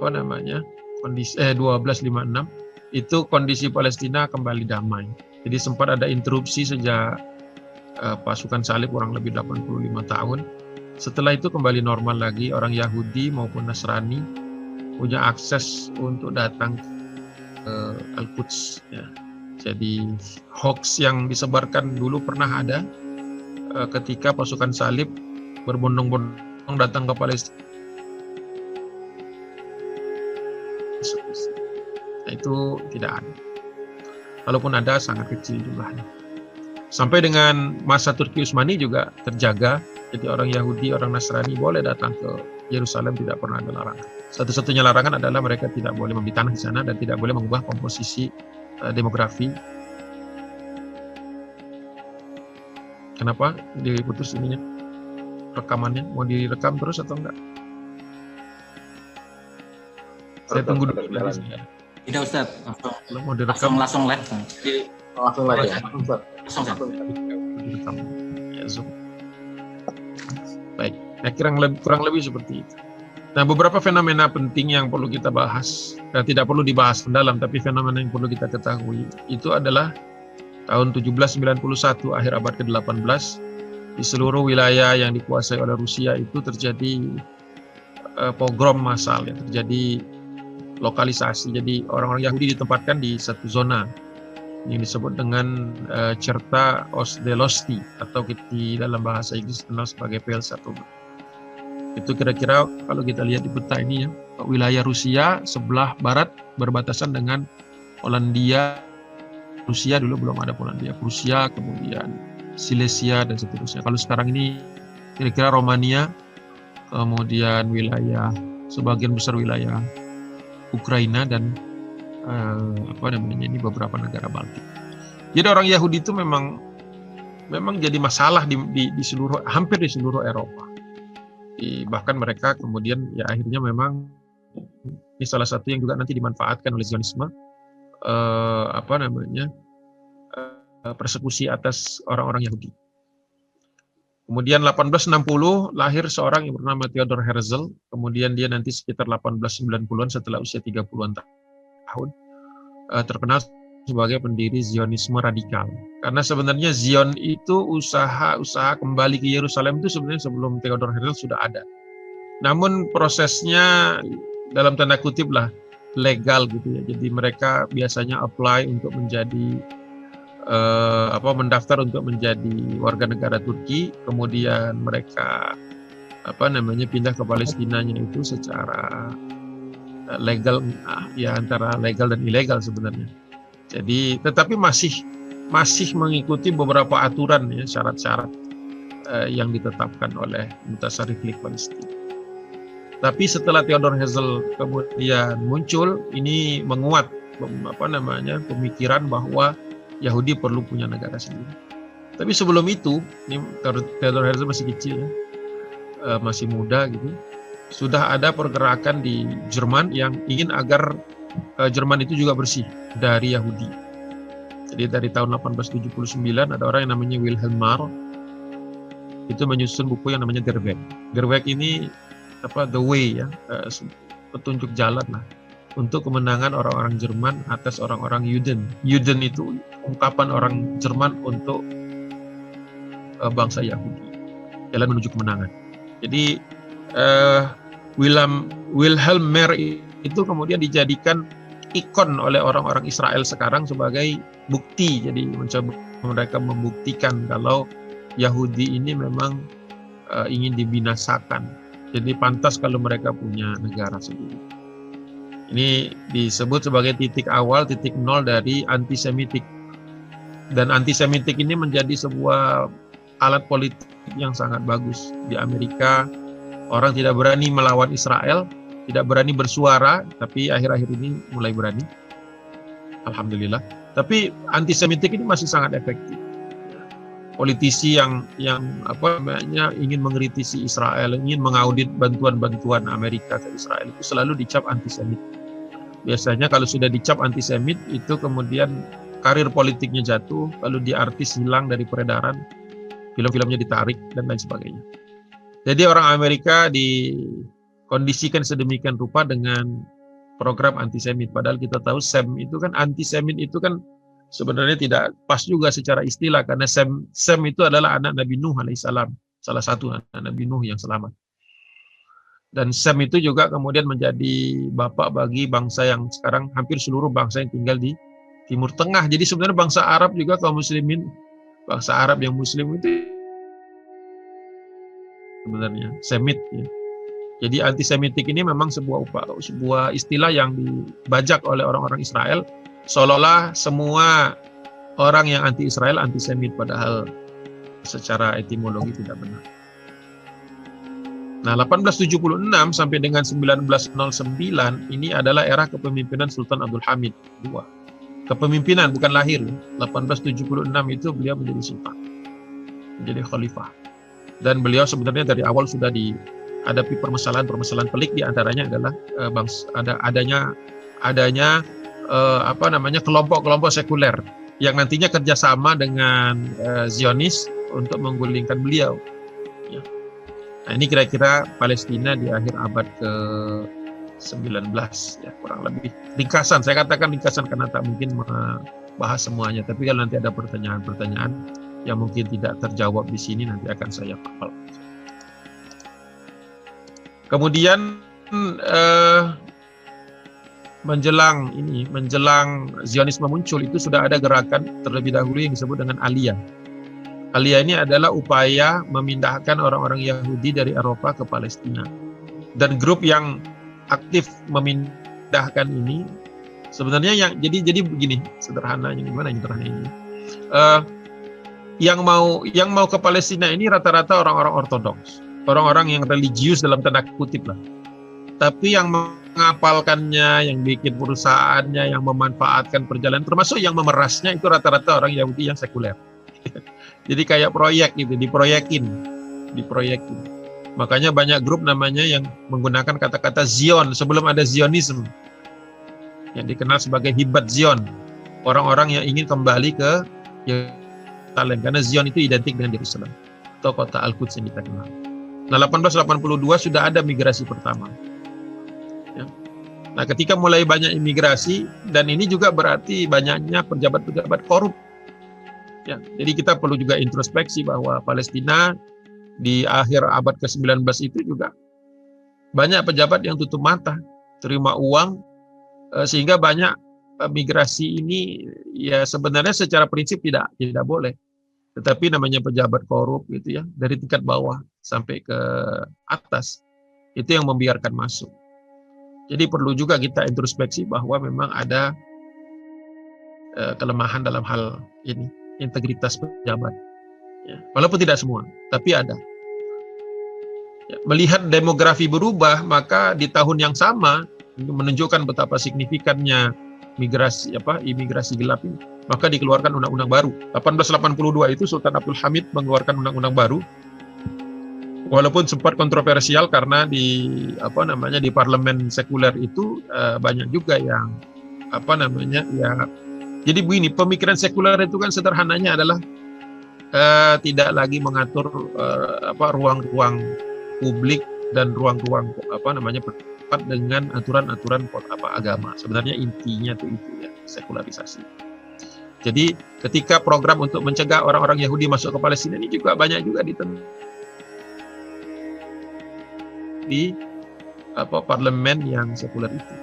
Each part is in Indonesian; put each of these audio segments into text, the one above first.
kondisi 1256 itu kondisi Palestina kembali damai. Jadi sempat ada interupsi sejak pasukan salib kurang lebih 85 tahun. Setelah itu kembali normal lagi, orang Yahudi maupun Nasrani punya akses untuk datang ke Al-Quds. Ya. Jadi hoax yang disebarkan dulu pernah ada ketika pasukan salib berbondong-bondong datang ke Palestina. Nah, itu tidak ada. Kalaupun ada, sangat kecil jumlahnya. Sampai dengan masa Turki Utsmani juga terjaga. Jadi orang Yahudi, orang Nasrani boleh datang ke Yerusalem, tidak pernah ada larangan. Satu-satunya larangan adalah mereka tidak boleh membeli tanah di sana dan tidak boleh mengubah komposisi demografi. Kenapa diputus ininya? Rekamannya mau direkam terus atau enggak? Saya tunggu dulu. Tidak Ustaz, mau direkam langsung live. Langsung live ya. Langsung. Direkam. Ya, Zoom. Baik, kurang lebih seperti itu. Nah, beberapa fenomena penting yang perlu kita bahas, tidak perlu dibahas mendalam, tapi fenomena yang perlu kita ketahui itu adalah tahun 1791, akhir abad ke-18, di seluruh wilayah yang dikuasai oleh Rusia itu terjadi pogrom massal, ya, terjadi lokalisasi. Jadi orang-orang Yahudi ditempatkan di satu zona yang disebut dengan Cherta Osdelosti, atau di dalam bahasa Inggris dikenal sebagai Pelsatum. Itu kira-kira kalau kita lihat di peta ini ya, wilayah Rusia sebelah barat berbatasan dengan Polandia. Rusia dulu belum ada Polandia, Prusia, kemudian Silesia dan seterusnya. Kalau sekarang ini kira-kira Romania, kemudian sebagian besar wilayah Ukraina dan ini beberapa negara Baltik. Jadi orang Yahudi itu memang jadi masalah hampir di seluruh Eropa. Bahkan mereka kemudian ya akhirnya memang ini salah satu yang juga nanti dimanfaatkan oleh Zionisme, persekusi atas orang-orang Yahudi. Kemudian 1860 lahir seorang yang bernama Theodor Herzl, kemudian dia nanti sekitar 1890-an setelah usia 30-an tahun terkenal sebagai pendiri Zionisme radikal. Karena sebenarnya Zion itu usaha kembali ke Yerusalem itu sebenarnya sebelum Theodor Herzl sudah ada. Namun prosesnya dalam tanda kutip lah legal gitu ya. Jadi mereka biasanya apply untuk menjadi mendaftar untuk menjadi warga negara Turki, kemudian mereka pindah ke Palestinanya itu secara legal, ya antara legal dan ilegal sebenarnya. Jadi tetapi masih mengikuti beberapa aturan ya, syarat-syarat yang ditetapkan oleh Mutasarrif League Palestina. Tapi setelah Theodor Herzl kemudian muncul, ini menguat pemikiran bahwa Yahudi perlu punya negara sendiri. Tapi sebelum itu, ini Theodor Herzl masih kecil ya, masih muda gitu, sudah ada pergerakan di Jerman yang ingin agar Jerman itu juga bersih dari Yahudi. Jadi dari tahun 1879 ada orang yang namanya Wilhelm Marr, itu menyusun buku yang namanya Der Weg. Der Weg ini the way ya, petunjuk jalan lah untuk kemenangan orang-orang Jerman atas orang-orang Juden. Juden itu ungkapan orang Jerman untuk bangsa Yahudi, jalan menuju kemenangan. Jadi Wilhelm Marr itu kemudian dijadikan ikon oleh orang-orang Israel sekarang sebagai bukti. Jadi mencoba mereka membuktikan kalau Yahudi ini memang ingin dibinasakan. Jadi pantas kalau mereka punya negara sendiri. Ini disebut sebagai titik awal, titik nol dari antisemitik. Dan antisemitik ini menjadi sebuah alat politik yang sangat bagus. Di Amerika, orang tidak berani melawan Israel, tidak berani bersuara, tapi akhir-akhir ini mulai berani. Alhamdulillah. Tapi antisemitik ini masih sangat efektif. Politisi yang ingin mengkritisi Israel, ingin mengaudit bantuan-bantuan Amerika ke Israel itu selalu dicap antisemit. Biasanya kalau sudah dicap antisemit itu kemudian karir politiknya jatuh, lalu dia artis hilang dari peredaran, film-filmnya ditarik dan lain sebagainya. Jadi orang Amerika di dikondisikan sedemikian rupa dengan program antisemit. Padahal kita tahu itu kan antisemit itu kan sebenarnya tidak pas juga secara istilah, karena Sem itu adalah anak Nabi Nuh alaihissalam, salah satu anak Nabi Nuh yang selamat. Dan Sem itu juga kemudian menjadi bapak bagi bangsa yang sekarang hampir seluruh bangsa yang tinggal di Timur Tengah. Jadi sebenarnya bangsa Arab juga kaum muslimin, bangsa Arab yang muslim itu sebenarnya Semit ya. Jadi antisemitik ini memang sebuah istilah yang dibajak oleh orang-orang Israel, seolah-olah semua orang yang anti-Israel antisemit, padahal secara etimologi tidak benar. Nah, 1876 sampai dengan 1909 ini adalah era kepemimpinan Sultan Abdul Hamid II. Kepemimpinan, bukan lahir. 1876 itu beliau menjadi sultan, menjadi khalifah. Dan beliau sebenarnya dari awal sudah dihadapi permasalahan-permasalahan pelik, di antaranya adalah adanya kelompok-kelompok sekuler yang nantinya kerjasama dengan Zionis untuk menggulingkan beliau. Ya. Nah, ini kira-kira Palestina di akhir abad ke-19 ya, kurang lebih. Ringkasan, saya katakan ringkasan karena tak mungkin membahas semuanya. Tapi kalau nanti ada pertanyaan-pertanyaan yang mungkin tidak terjawab di sini, nanti akan saya hafal. Kemudian menjelang Zionisme muncul, itu sudah ada gerakan terlebih dahulu yang disebut dengan Aliyah. Aliyah ini adalah upaya memindahkan orang-orang Yahudi dari Eropa ke Palestina. Dan grup yang aktif memindahkan ini sebenarnya jadi begini sederhananya, gimana sederhana ini? Yang mau ke Palestina ini rata-rata orang-orang ortodoks, orang-orang yang religius dalam tanda kutip lah. Tapi yang mengapalkannya, yang bikin perusahaannya, yang memanfaatkan perjalanan, termasuk yang memerasnya, itu rata-rata orang Yahudi yang sekuler. Jadi kayak proyek gitu, diproyekin. Makanya banyak grup namanya yang menggunakan kata-kata Zion sebelum ada Zionisme, yang dikenal sebagai Hibat Zion. Orang-orang yang ingin kembali ke Yerusalem, karena Zion itu identik dengan Yerusalem atau kota Al-Quds yang kita kenal. Nah, 1882 sudah ada migrasi pertama. Ya. Nah, ketika mulai banyak imigrasi, dan ini juga berarti banyaknya pejabat-pejabat korup. Ya, jadi kita perlu juga introspeksi bahwa Palestina di akhir abad ke-19 itu juga banyak pejabat yang tutup mata, terima uang, sehingga banyak migrasi ini ya sebenarnya secara prinsip tidak boleh. Tetapi namanya pejabat korup gitu ya, dari tingkat bawah sampai ke atas, itu yang membiarkan masuk. Jadi perlu juga kita introspeksi bahwa memang ada kelemahan dalam hal ini, integritas pejabat. Ya, walaupun tidak semua, tapi ada. Ya, melihat demografi berubah, maka di tahun yang sama menunjukkan betapa signifikannya imigrasi gelap ini. Maka dikeluarkan undang-undang baru. 1882 itu Sultan Abdul Hamid mengeluarkan undang-undang baru. Walaupun sempat kontroversial karena di parlemen sekuler itu banyak juga yang jadi begini, pemikiran sekuler itu kan sederhananya adalah tidak lagi mengatur ruang-ruang publik dan ruang-ruang bertempat dengan aturan-aturan agama. Sebenarnya intinya itu ya, sekularisasi. Jadi ketika program untuk mencegah orang-orang Yahudi masuk ke Palestina ini juga banyak juga di parlemen yang sekuler itu.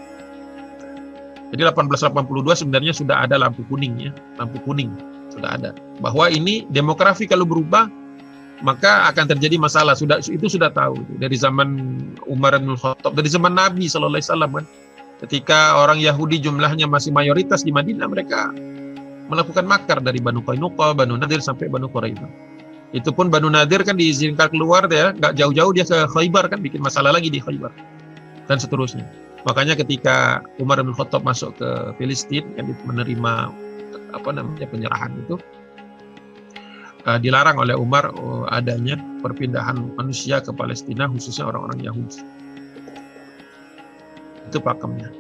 Jadi 1882 sebenarnya sudah ada lampu kuning sudah ada. Bahwa ini demografi kalau berubah maka akan terjadi masalah. Itu sudah tahu dari zaman Umar bin Khattab, dari zaman Nabi sallallahu alaihi wasallam kan. Ketika orang Yahudi jumlahnya masih mayoritas di Madinah, mereka melakukan makar dari Banu Qainuqa, Banu Nadir sampai Banu Quraidah. Itu pun Banu Nadir kan diizinkan keluar ya, nggak jauh-jauh dia ke Khaybar kan, bikin masalah lagi di Khaybar dan seterusnya. Makanya ketika Umar bin Khattab masuk ke Filistin kan menerima penyerahan itu, dilarang oleh Umar adanya perpindahan manusia ke Palestina, khususnya orang-orang Yahudi. Itu pakemnya.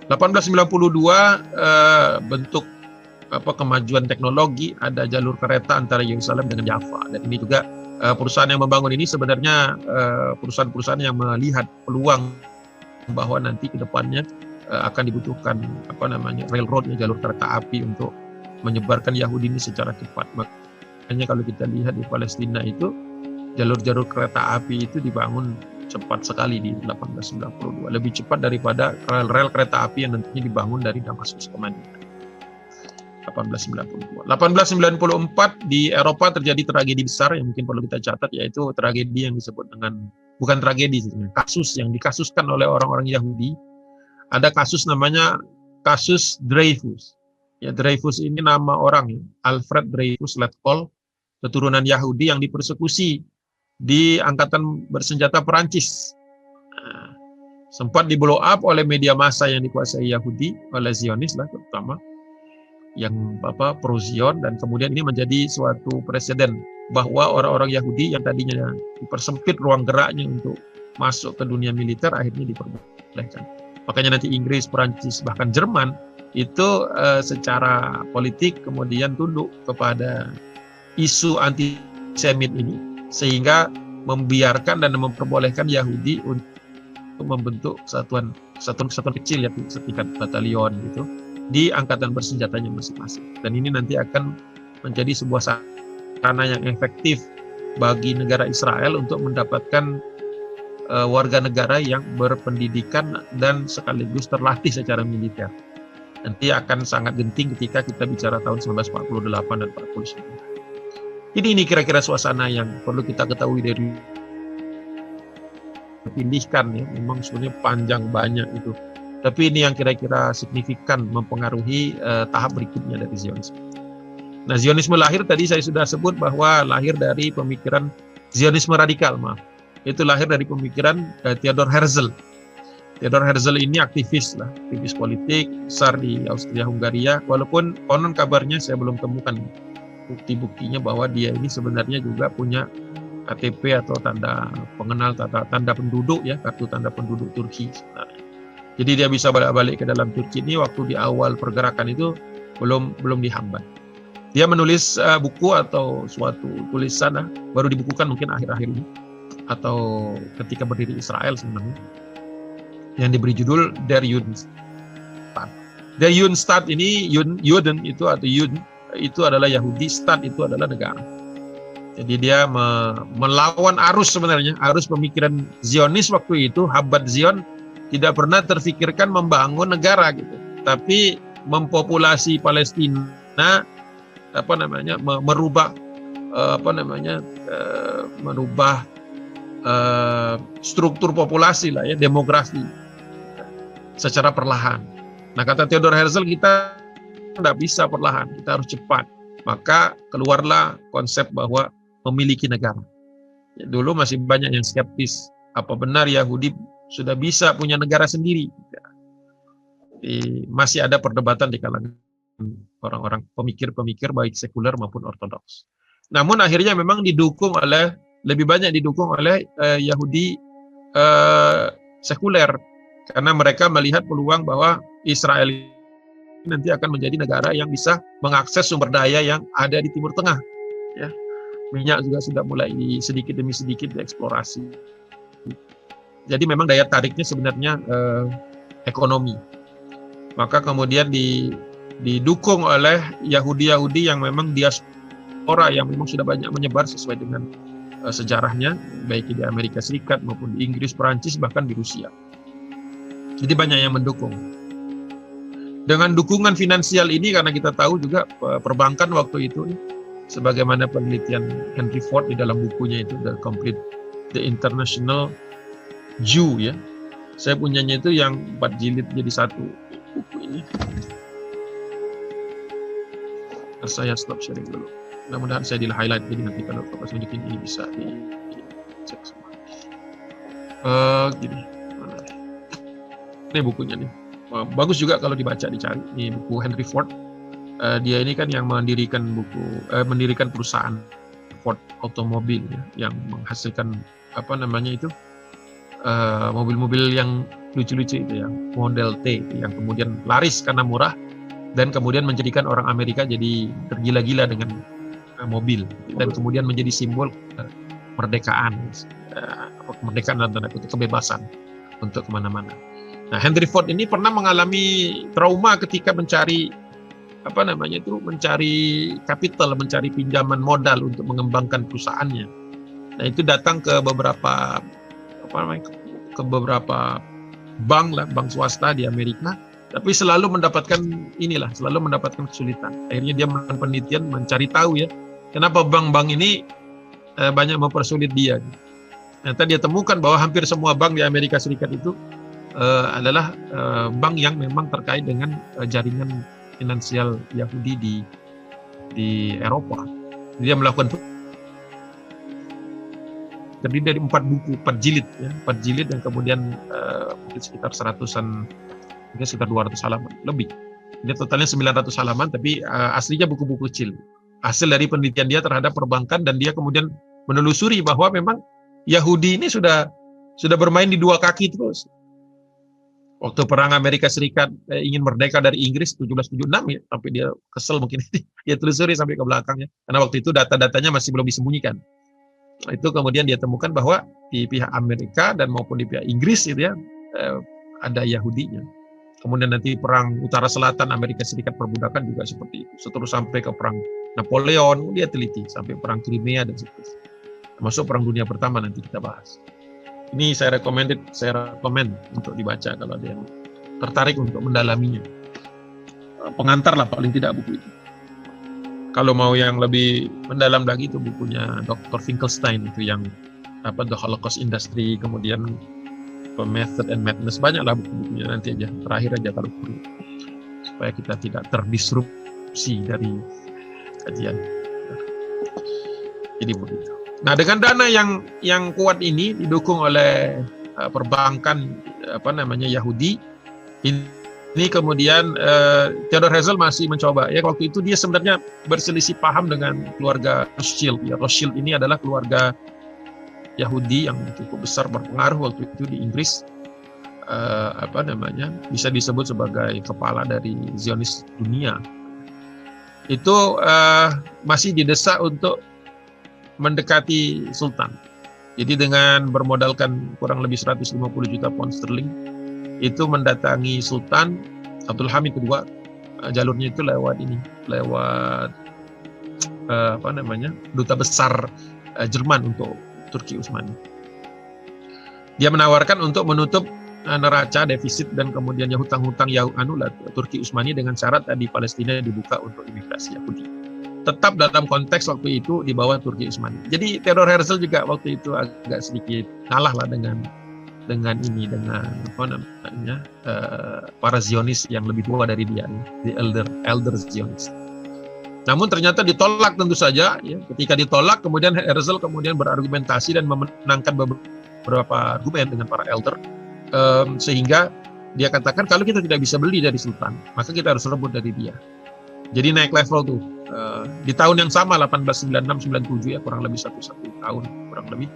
1892 bentuk kemajuan teknologi, ada jalur kereta antara Yerusalem dengan Jaffa, dan ini juga perusahaan yang membangun ini sebenarnya perusahaan-perusahaan yang melihat peluang bahwa nanti ke depannya akan dibutuhkan railroad, jalur kereta api untuk menyebarkan Yahudi ini secara cepat. Makanya kalau kita lihat di Palestina itu jalur-jalur kereta api itu dibangun cepat sekali di 1892, lebih cepat daripada rel kereta api yang nantinya dibangun dari Damaskus ke Madinah. 1892. 1894 di Eropa terjadi tragedi besar yang mungkin perlu kita catat, yaitu tragedi yang disebut dengan, bukan tragedi, kasus yang dikasuskan oleh orang-orang Yahudi. Ada kasus namanya kasus Dreyfus. Ya, Dreyfus ini nama orang, Alfred Dreyfus Letkoll, keturunan Yahudi yang dipersekusi di angkatan bersenjata Perancis. Sempat di blow up oleh media massa yang dikuasai Yahudi, oleh Zionis lah terutama, yang pro Zion, dan kemudian ini menjadi suatu presiden bahwa orang-orang Yahudi yang tadinya dipersempit ruang geraknya untuk masuk ke dunia militer akhirnya diperbolehkan. Makanya nanti Inggris, Perancis, bahkan Jerman itu secara politik kemudian tunduk kepada isu antisemit ini, sehingga membiarkan dan memperbolehkan Yahudi untuk membentuk kesatuan kecil, yaitu setingkat batalion gitu, di angkatan bersenjatanya masing-masing. Dan ini nanti akan menjadi sebuah sarana yang efektif bagi negara Israel untuk mendapatkan warga negara yang berpendidikan dan sekaligus terlatih secara militer. Nanti akan sangat genting ketika kita bicara tahun 1948 dan 49. Ini kira-kira suasana yang perlu kita ketahui dari pilihkan ya, memang sebenarnya panjang banyak itu. Tapi ini yang kira-kira signifikan mempengaruhi tahap berikutnya dari Zionisme. Nah, Zionisme lahir tadi saya sudah sebut bahwa lahir dari pemikiran Zionisme radikal, Itu lahir dari pemikiran Theodor Herzl. Theodor Herzl ini aktivis politik besar di Austria-Hungaria, walaupun konon kabarnya saya belum temukan bukti-buktinya bahwa dia ini sebenarnya juga punya KTP atau tanda pengenal, tanda penduduk ya, kartu tanda penduduk Turki sebenarnya. Jadi dia bisa balik ke dalam Turki ini waktu di awal pergerakan itu belum dihambat. Dia menulis buku atau suatu tulisan baru dibukukan mungkin akhir-akhir ini atau ketika berdiri Israel sebenarnya, yang diberi judul Der Judenstaat. Der Judenstaat ini, Juden itu atau Juden itu adalah Yahudi, Staat itu adalah negara. Jadi dia melawan arus sebenarnya, arus pemikiran Zionis waktu itu. Habat Zion tidak pernah terfikirkan membangun negara gitu, tapi mempopulasi Palestina, merubah struktur populasi lah ya, demografi secara perlahan. Nah, kata Theodor Herzl, kita tidak bisa perlahan, kita harus cepat. Maka keluarlah konsep bahwa memiliki negara. Ya, dulu masih banyak yang skeptis, apa benar Yahudi sudah bisa punya negara sendiri? Masih ada perdebatan di kalangan orang-orang pemikir-pemikir baik sekuler maupun ortodoks. Namun akhirnya memang lebih banyak didukung oleh Yahudi sekuler, karena mereka melihat peluang bahwa Israel nanti akan menjadi negara yang bisa mengakses sumber daya yang ada di Timur Tengah. Ya. Minyak juga sudah mulai sedikit demi sedikit dieksplorasi. Jadi memang daya tariknya sebenarnya ekonomi. Maka kemudian didukung oleh Yahudi-Yahudi yang memang diaspora, yang memang sudah banyak menyebar sesuai dengan sejarahnya, baik di Amerika Serikat maupun di Inggris, Perancis, bahkan di Rusia. Jadi banyak yang mendukung. Dengan dukungan finansial ini, karena kita tahu juga perbankan waktu itu, sebagaimana penelitian Henry Ford di dalam bukunya itu, The International Jew ya. Saya punyanya itu yang 4 jilid jadi satu buku ini. Saya stop sharing dulu. Mudah-mudahan saya di-highlight, jadi nanti kalau Bapak tunjukin ini bisa dicek semua. Gini. Ini bukunya nih. Bagus juga kalau dibaca, dicari. Ini buku Henry Ford. Dia ini kan yang mendirikan perusahaan Ford Automobil ya, yang menghasilkan mobil-mobil yang lucu-lucu itu, yang model T yang kemudian laris karena murah dan kemudian menjadikan orang Amerika jadi tergila-gila dengan mobil, dan kemudian menjadi simbol kemerdekaan, kemerdekaan dalam tanda kutip, kebebasan untuk kemana-mana. Nah, Henry Ford ini pernah mengalami trauma ketika mencari kapital, mencari pinjaman modal untuk mengembangkan perusahaannya. Nah, itu datang ke beberapa bank swasta di Amerika, tapi selalu mendapatkan kesulitan. Akhirnya dia melakukan penelitian, mencari tahu ya, kenapa bank-bank ini banyak mempersulit dia. Ternyata dia temukan bahwa hampir semua bank di Amerika Serikat itu adalah bank yang memang terkait dengan jaringan finansial Yahudi di Eropa. Dia melakukan terdiri dari 4 jilid dan kemudian mungkin sekitar 200 halaman lebih. Dia totalnya 900 halaman, tapi aslinya buku-buku kecil. Hasil dari penelitian dia terhadap perbankan, dan dia kemudian menelusuri bahwa memang Yahudi ini sudah bermain di 2 kaki terus. Waktu perang Amerika Serikat ingin merdeka dari Inggris 1776 ya, sampai dia kesel mungkin dia telusuri sampai ke belakangnya, karena waktu itu data-datanya masih belum disembunyikan. Itu kemudian dia temukan bahwa di pihak Amerika dan maupun di pihak Inggris itu ya ada Yahudinya. Kemudian nanti perang Utara Selatan Amerika Serikat perbudakan juga seperti itu. Seterus sampai ke perang Napoleon, dia teliti sampai perang Crimea dan seterusnya. Termasuk perang dunia pertama nanti kita bahas. Ini saya rekomend untuk dibaca kalau ada yang tertarik untuk mendalaminya. Pengantar lah paling tidak buku itu. Kalau mau yang lebih mendalam lagi itu bukunya Dr. Finkelstein itu yang The Holocaust Industry, kemudian Method and Madness, banyaklah buku-bukunya, nanti aja terakhir aja kalau perlu, supaya kita tidak terdisrupsi dari kajian. Jadi begitu. Nah, dengan dana yang kuat ini didukung oleh perbankan Yahudi, ini kemudian Theodor Herzl masih mencoba. Ya, waktu itu dia sebenarnya berselisih paham dengan keluarga Rothschild. Ya, Rothschild ini adalah keluarga Yahudi yang cukup besar berpengaruh waktu itu di Inggris. Bisa disebut sebagai kepala dari Zionis dunia. Itu masih didesak untuk mendekati Sultan. Jadi dengan bermodalkan kurang lebih 150 juta pound sterling, itu mendatangi Sultan Abdul Hamid II. Jalurnya itu lewat duta besar Jerman untuk Turki Utsmani. Dia menawarkan untuk menutup neraca defisit dan kemudian hutang-hutang Turki Utsmani dengan syarat di Palestina dibuka untuk imigrasi Yahudi. Tetap dalam konteks waktu itu di bawah Turki Utsmani. Jadi Theodor Herzl juga waktu itu agak sedikit kalah lah dengan para Zionis yang lebih tua dari dia, the elder Zionis. Namun ternyata ditolak tentu saja. Ya. Ketika ditolak, kemudian Herzl kemudian berargumentasi dan memenangkan beberapa argumen dengan para elder, sehingga dia katakan kalau kita tidak bisa beli dari Sultan, maka kita harus rebut dari dia. Jadi naik level tuh. Di tahun yang sama 1896-97 ya, kurang lebih satu tahun kurang lebih.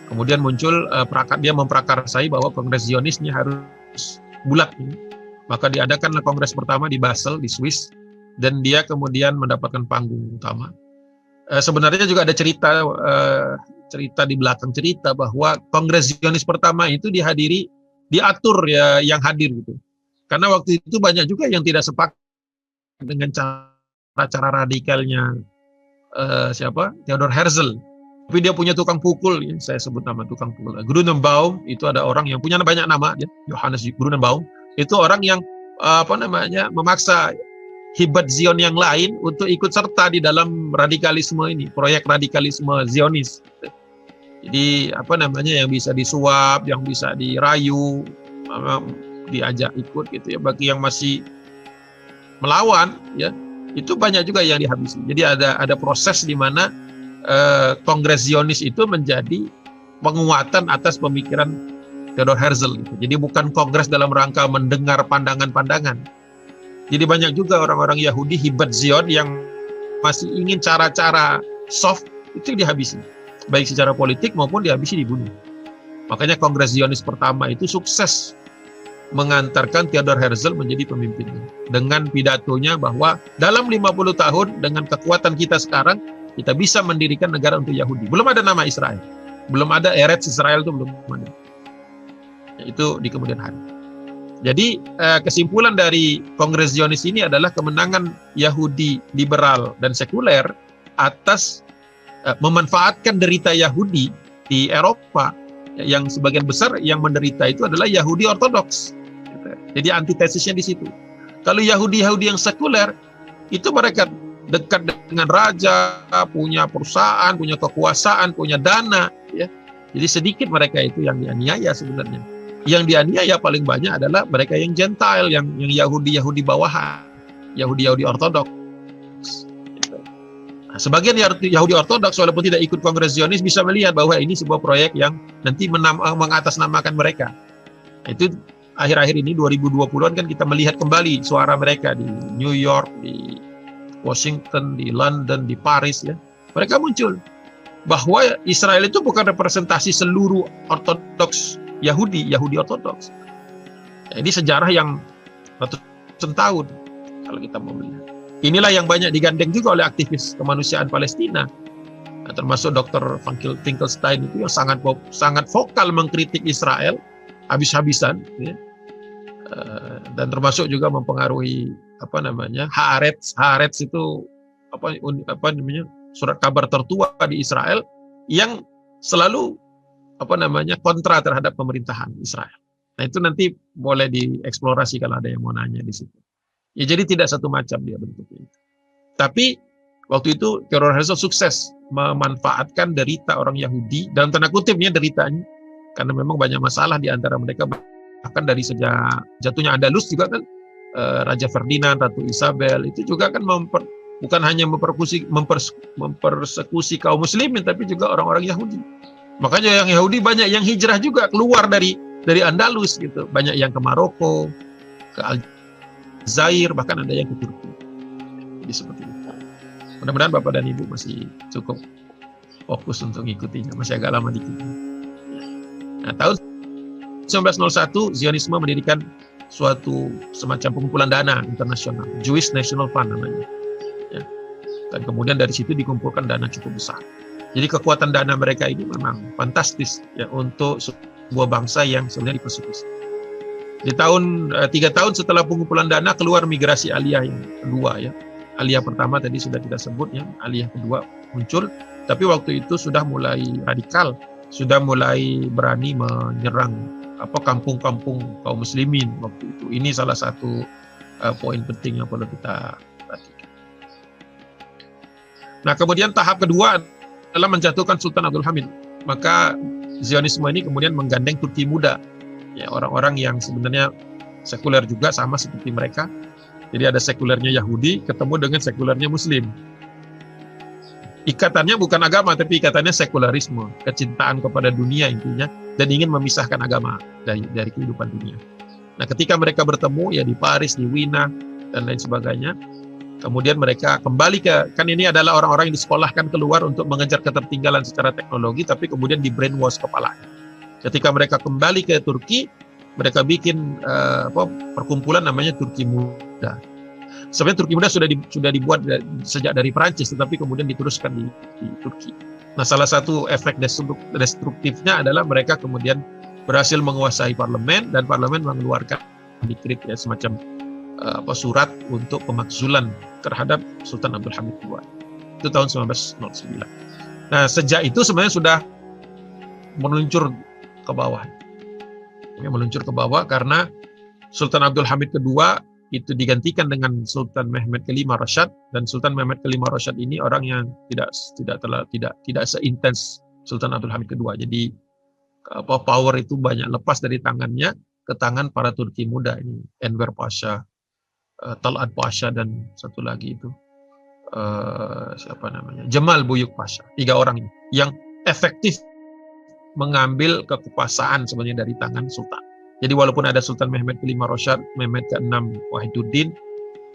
Kemudian muncul dia memprakarsai bahwa Kongres Zionis ini harus bulat ini. Maka diadakanlah kongres pertama di Basel di Swiss, dan dia kemudian mendapatkan panggung utama. Sebenarnya juga ada cerita di belakang cerita bahwa Kongres Zionis pertama itu diatur ya yang hadir gitu. Karena waktu itu banyak juga yang tidak sepakat dengan cara radikalnya Theodor Herzl. Tapi dia punya tukang pukul, ya, saya sebut nama tukang pukul. Grunenbaum itu ada orang yang punya banyak nama, ya, Johannes Grunenbaum. Itu orang yang memaksa hibat Zion yang lain untuk ikut serta di dalam radikalisme ini, proyek radikalisme Zionis. Jadi yang bisa disuap, yang bisa dirayu, diajak ikut gitu ya. Bagi yang masih melawan, ya itu banyak juga yang dihabisi. Jadi ada proses di mana Kongres Zionis itu menjadi penguatan atas pemikiran Theodor Herzl. Gitu. Jadi bukan kongres dalam rangka mendengar pandangan-pandangan. Jadi banyak juga orang-orang Yahudi hibat Zion yang masih ingin cara-cara soft itu dihabisi, baik secara politik maupun dihabisi, dibunuh. Makanya Kongres Zionis pertama itu sukses mengantarkan Theodor Herzl menjadi pemimpinnya dengan pidatonya bahwa dalam 50 tahun dengan kekuatan kita sekarang kita bisa mendirikan negara untuk Yahudi. Belum ada nama Israel. Belum ada Eretz Israel, itu belum ada. Itu di kemudian hari. Jadi kesimpulan dari Kongres Zionis ini adalah kemenangan Yahudi liberal dan sekuler atas memanfaatkan derita Yahudi di Eropa, yang sebagian besar yang menderita itu adalah Yahudi Ortodoks. Jadi antitesisnya di situ. Kalau Yahudi-Yahudi yang sekuler, itu mereka dekat dengan raja, punya perusahaan, punya kekuasaan, punya dana. Ya. Jadi sedikit mereka itu yang dianiaya sebenarnya. Yang dianiaya paling banyak adalah mereka yang Gentile, yang Yahudi-Yahudi bawahan, Yahudi-Yahudi Ortodoks. Nah, sebagian Yahudi Ortodoks walaupun tidak ikut Kongres Zionis bisa melihat bahwa ini sebuah proyek yang nanti mengatasnamakan mereka. Itu akhir-akhir ini 2020-an kan kita melihat kembali suara mereka di New York, di Washington, di London, di Paris ya. Mereka muncul bahwa Israel itu bukan representasi seluruh Ortodoks Yahudi Ortodoks. Ini sejarah yang ratusan tahun kalau kita mau melihat. Inilah yang banyak digandeng juga oleh aktivis kemanusiaan Palestina, termasuk Dr. Finkelstein itu yang sangat vokal mengkritik Israel habis-habisan, ya. Dan termasuk juga mempengaruhi Haaretz itu surat kabar tertua di Israel yang selalu kontra terhadap pemerintahan Israel. Nah itu nanti boleh dieksplorasi kalau ada yang mau nanya di situ. Ya jadi tidak satu macam dia bentuknya. Tapi waktu itu Theodor Herzl sukses memanfaatkan derita orang Yahudi, dalam tanda kutipnya deritanya, karena memang banyak masalah di antara mereka, bahkan dari sejak jatuhnya Andalus juga kan, Raja Ferdinand, Ratu Isabel itu juga kan bukan hanya mempersekusi kaum muslimin, tapi juga orang-orang Yahudi. Makanya yang Yahudi banyak yang hijrah juga keluar dari Andalus gitu. Banyak yang ke Maroko, ke Aljazair, bahkan ada yang ke Turki. Jadi seperti itu. Mudah-mudahan Bapak dan Ibu masih cukup fokus untuk mengikutinya. Masih agak lama dikit. Nah, tahun 1901 Zionisme mendirikan suatu semacam pengumpulan dana internasional, Jewish National Fund namanya. Ya. Dan kemudian dari situ dikumpulkan dana cukup besar. Jadi kekuatan dana mereka ini memang fantastis ya untuk sebuah bangsa yang sebenarnya dipersekusi. Di 3 tahun setelah pengumpulan dana keluar migrasi Aliyah yang kedua ya. Aliyah pertama tadi sudah kita sebut ya, Aliyah kedua muncul, tapi waktu itu sudah mulai radikal, sudah mulai berani menyerang kampung-kampung kaum muslimin waktu itu. Ini salah satu poin penting yang perlu kita perhatikan. Nah, kemudian tahap kedua adalah menjatuhkan Sultan Abdul Hamid. Maka Zionisme ini kemudian menggandeng Turki muda, ya, orang-orang yang sebenarnya sekuler juga sama seperti mereka. Jadi ada sekulernya Yahudi ketemu dengan sekulernya Muslim. Ikatannya bukan agama, tapi ikatannya sekularisme, kecintaan kepada dunia intinya, dan ingin memisahkan agama dari kehidupan dunia. Nah, ketika mereka bertemu ya di Paris, di Wina, dan lain sebagainya, kemudian mereka kembali kan ini adalah orang-orang yang disekolahkan keluar untuk mengejar ketertinggalan secara teknologi, tapi kemudian di brainwash kepalanya. Ketika mereka kembali ke Turki, mereka bikin perkumpulan namanya Turki Muda. Sebenarnya Turki Muda sudah dibuat sejak dari Perancis, tetapi kemudian diteruskan di Turki. Nah, salah satu efek destruktifnya adalah mereka kemudian berhasil menguasai parlemen, dan parlemen mengeluarkan dekret ya, semacam surat untuk pemakzulan terhadap Sultan Abdul Hamid II. Itu tahun 1909. Nah, sejak itu sebenarnya sudah meluncur ke bawah. Ya, meluncur ke bawah karena Sultan Abdul Hamid II itu digantikan dengan Sultan Mehmed V Rashad, dan Sultan Mehmed V Rashad ini orang yang tidak seintens Sultan Abdul Hamid II. Jadi power itu banyak lepas dari tangannya ke tangan para Turki muda ini, Enver Pasha, Talat Pasha, dan satu lagi itu Jamal Buyuk Pasha. 3 orang ini yang efektif mengambil kekuasaan sebenarnya dari tangan Sultan. Jadi walaupun ada Sultan Mehmed V Rashad, Mehmed ke-6 Wahiduddin,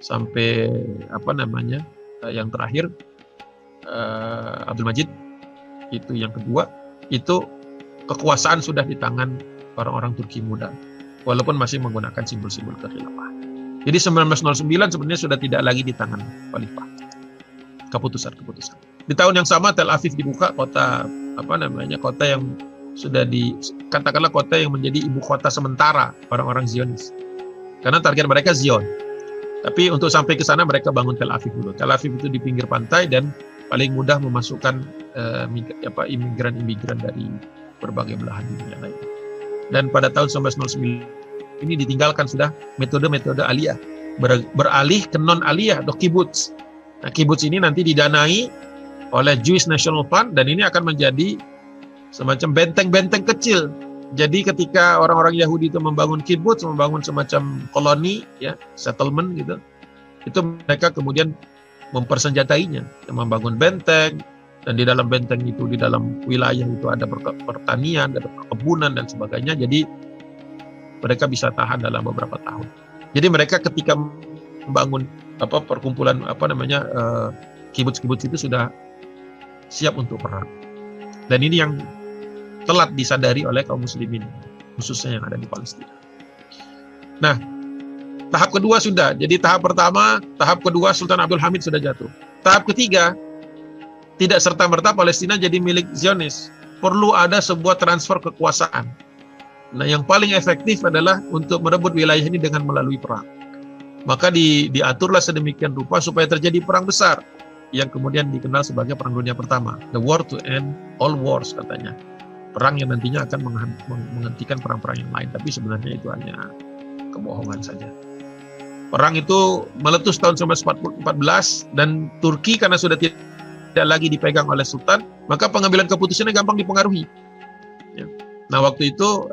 sampai yang terakhir Abdul Majid itu yang kedua, itu kekuasaan sudah di tangan orang-orang Turki muda, walaupun masih menggunakan simbol-simbol kekhilafahan. Jadi 1909 sebenarnya sudah tidak lagi di tangan khalifah. Keputusan. Di tahun yang sama Tel Aviv dibuka, kota kota yang sudah katakanlah kota yang menjadi ibu kota sementara orang-orang Zionis. Karena target mereka Zion. Tapi untuk sampai ke sana mereka bangun Tel Aviv dulu. Tel Aviv itu di pinggir pantai dan paling mudah memasukkan imigran-imigran dari berbagai belahan dunia lain. Dan pada tahun 1909 ini ditinggalkan sudah metode-metode aliyah, beralih ke non-aliyah atau kibbutz. Nah, kibbutz ini nanti didanai oleh Jewish National Fund dan ini akan menjadi semacam benteng-benteng kecil. Jadi ketika orang-orang Yahudi itu membangun kibbutz, membangun semacam koloni, ya, settlement gitu, itu mereka kemudian mempersenjatainya, membangun benteng, dan di dalam benteng itu, di dalam wilayah itu ada pertanian, ada perkebunan dan sebagainya. Jadi mereka bisa tahan dalam beberapa tahun. Jadi mereka ketika membangun perkumpulan kibbutz-kibbutz itu sudah siap untuk perang. Dan ini yang telat disadari oleh kaum muslimin, khususnya yang ada di Palestina. Nah, tahap kedua sudah. Jadi tahap kedua Sultan Abdul Hamid sudah jatuh. Tahap ketiga, tidak serta-merta Palestina jadi milik Zionis. Perlu ada sebuah transfer kekuasaan. Nah, yang paling efektif adalah untuk merebut wilayah ini dengan melalui perang. Maka diaturlah sedemikian rupa supaya terjadi perang besar, yang kemudian dikenal sebagai Perang Dunia Pertama. The war to end all wars, katanya. Perang yang nantinya akan menghentikan perang-perang yang lain. Tapi sebenarnya itu hanya kebohongan saja. Perang itu meletus tahun 1914 dan Turki karena sudah tidak lagi dipegang oleh Sultan, maka pengambilan keputusannya gampang dipengaruhi. Ya. Nah, waktu itu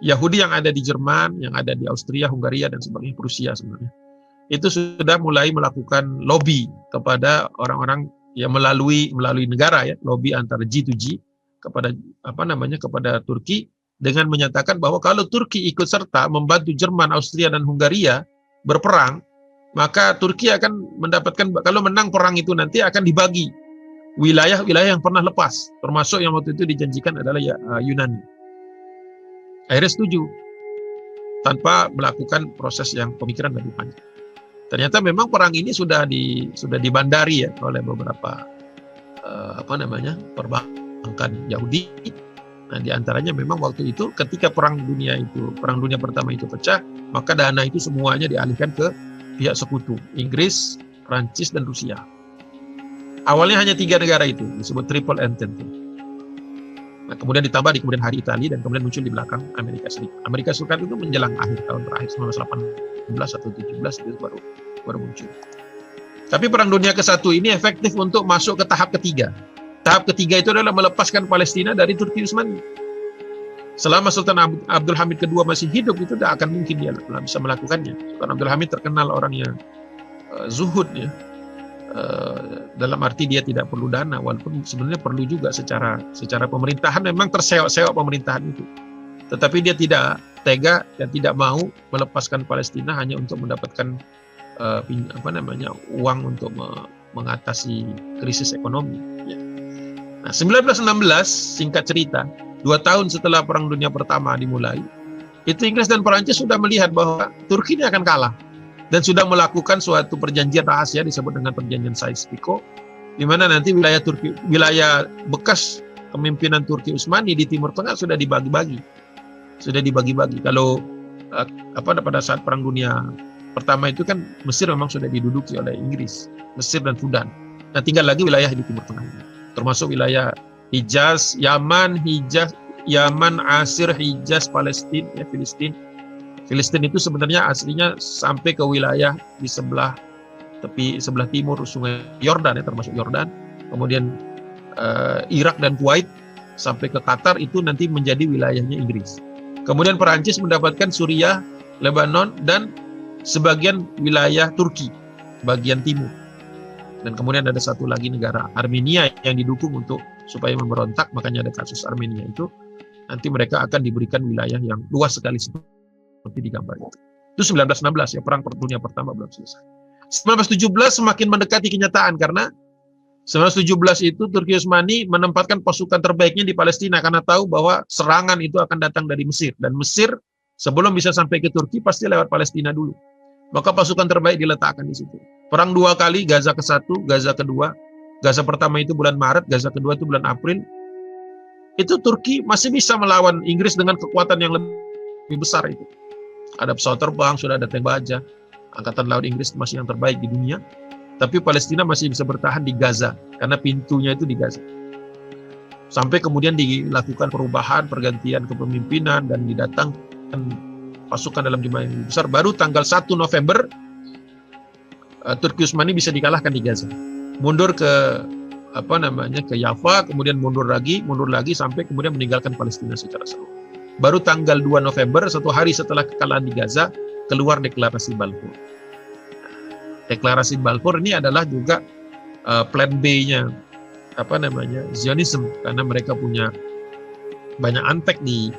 Yahudi yang ada di Jerman, yang ada di Austria, Hungaria dan sebagainya, Prusia sebenarnya, itu sudah mulai melakukan lobby kepada orang-orang yang melalui negara, ya, lobby antara G2G kepada kepada Turki dengan menyatakan bahwa kalau Turki ikut serta membantu Jerman, Austria dan Hungaria berperang, maka Turki akan mendapatkan, kalau menang perang itu nanti akan dibagi wilayah-wilayah yang pernah lepas, termasuk yang waktu itu dijanjikan adalah Yunani. Akhirnya setuju tanpa melakukan proses yang pemikiran lebih panjang. Ternyata memang perang ini sudah dibandari, ya, oleh beberapa perbankan Yahudi. Nah, di antaranya memang waktu itu ketika Perang Dunia Pertama itu pecah, maka dana itu semuanya dialihkan ke pihak sekutu, Inggris, Prancis dan Rusia. Awalnya hanya 3 negara itu, disebut Triple Entente. Nah, kemudian ditambah di kemudian hari Italia dan kemudian muncul di belakang Amerika Serikat. Amerika Serikat itu menjelang akhir tahun terakhir 1918 atau 17 itu baru muncul. Tapi Perang Dunia ke-1 ini efektif untuk masuk ke tahap ketiga. Tahap ketiga itu adalah melepaskan Palestina dari Turki Utsmani. Selama Sultan Abdul Hamid kedua masih hidup, itu tidak akan mungkin dia bisa melakukannya. Sultan Abdul Hamid terkenal orang yang zuhud, ya. Dalam arti dia tidak perlu dana, walaupun sebenarnya perlu juga secara pemerintahan, memang terseok-seok pemerintahan itu. Tetapi dia tidak tega dan tidak mau melepaskan Palestina hanya untuk mendapatkan uang untuk mengatasi krisis ekonomi. Ya. Nah, 1916, singkat cerita, 2 tahun setelah Perang Dunia Pertama dimulai, itu Inggris dan Perancis sudah melihat bahwa Turki ini akan kalah dan sudah melakukan suatu perjanjian rahasia disebut dengan perjanjian Sykes-Picot, di mana nanti wilayah bekas kepemimpinan Turki Utsmani di Timur Tengah sudah dibagi-bagi. Kalau pada saat Perang Dunia Pertama itu kan Mesir memang sudah diduduki oleh Inggris, Mesir dan Sudan. Nah, tinggal lagi wilayah di Timur Tengah, termasuk wilayah Hijaz, Yaman, Asir, Hijaz, Palestina, ya, Filistin. Filistin itu sebenarnya aslinya sampai ke wilayah di sebelah timur Sungai Yordan, ya, termasuk Yordan. Kemudian Irak dan Kuwait sampai ke Qatar itu nanti menjadi wilayahnya Inggris. Kemudian Perancis mendapatkan Suriah, Lebanon dan sebagian wilayah Turki bagian timur. Dan kemudian ada satu lagi negara Armenia yang didukung untuk supaya memberontak, makanya ada kasus Armenia itu. Nanti mereka akan diberikan wilayah yang luas sekali seperti di gambar itu. Itu 1916, ya, Perang Dunia Pertama belum selesai. 1917 semakin mendekati kenyataan karena 1917 itu Turki Utsmani menempatkan pasukan terbaiknya di Palestina karena tahu bahwa serangan itu akan datang dari Mesir, dan Mesir sebelum bisa sampai ke Turki pasti lewat Palestina dulu. Maka pasukan terbaik diletakkan di situ. Perang 2 kali, Gaza ke-1, Gaza kedua, Gaza pertama itu bulan Maret, Gaza kedua itu bulan April, itu Turki masih bisa melawan Inggris dengan kekuatan yang lebih besar itu. Ada pesawat terbang, sudah ada tank baja, angkatan laut Inggris masih yang terbaik di dunia, tapi Palestina masih bisa bertahan di Gaza, karena pintunya itu di Gaza. Sampai kemudian dilakukan perubahan, pergantian kepemimpinan, dan didatangkan pasukan dalam jumlah yang besar, baru tanggal 1 November, Turki Utsmani bisa dikalahkan di Gaza. Mundur ke ke Yafa, kemudian mundur lagi sampai kemudian meninggalkan Palestina secara seluruh. Baru tanggal 2 November, 1 hari setelah kekalahan di Gaza, keluar deklarasi Balfour. Deklarasi Balfour ini adalah juga plan B-nya Zionism, karena mereka punya banyak antek di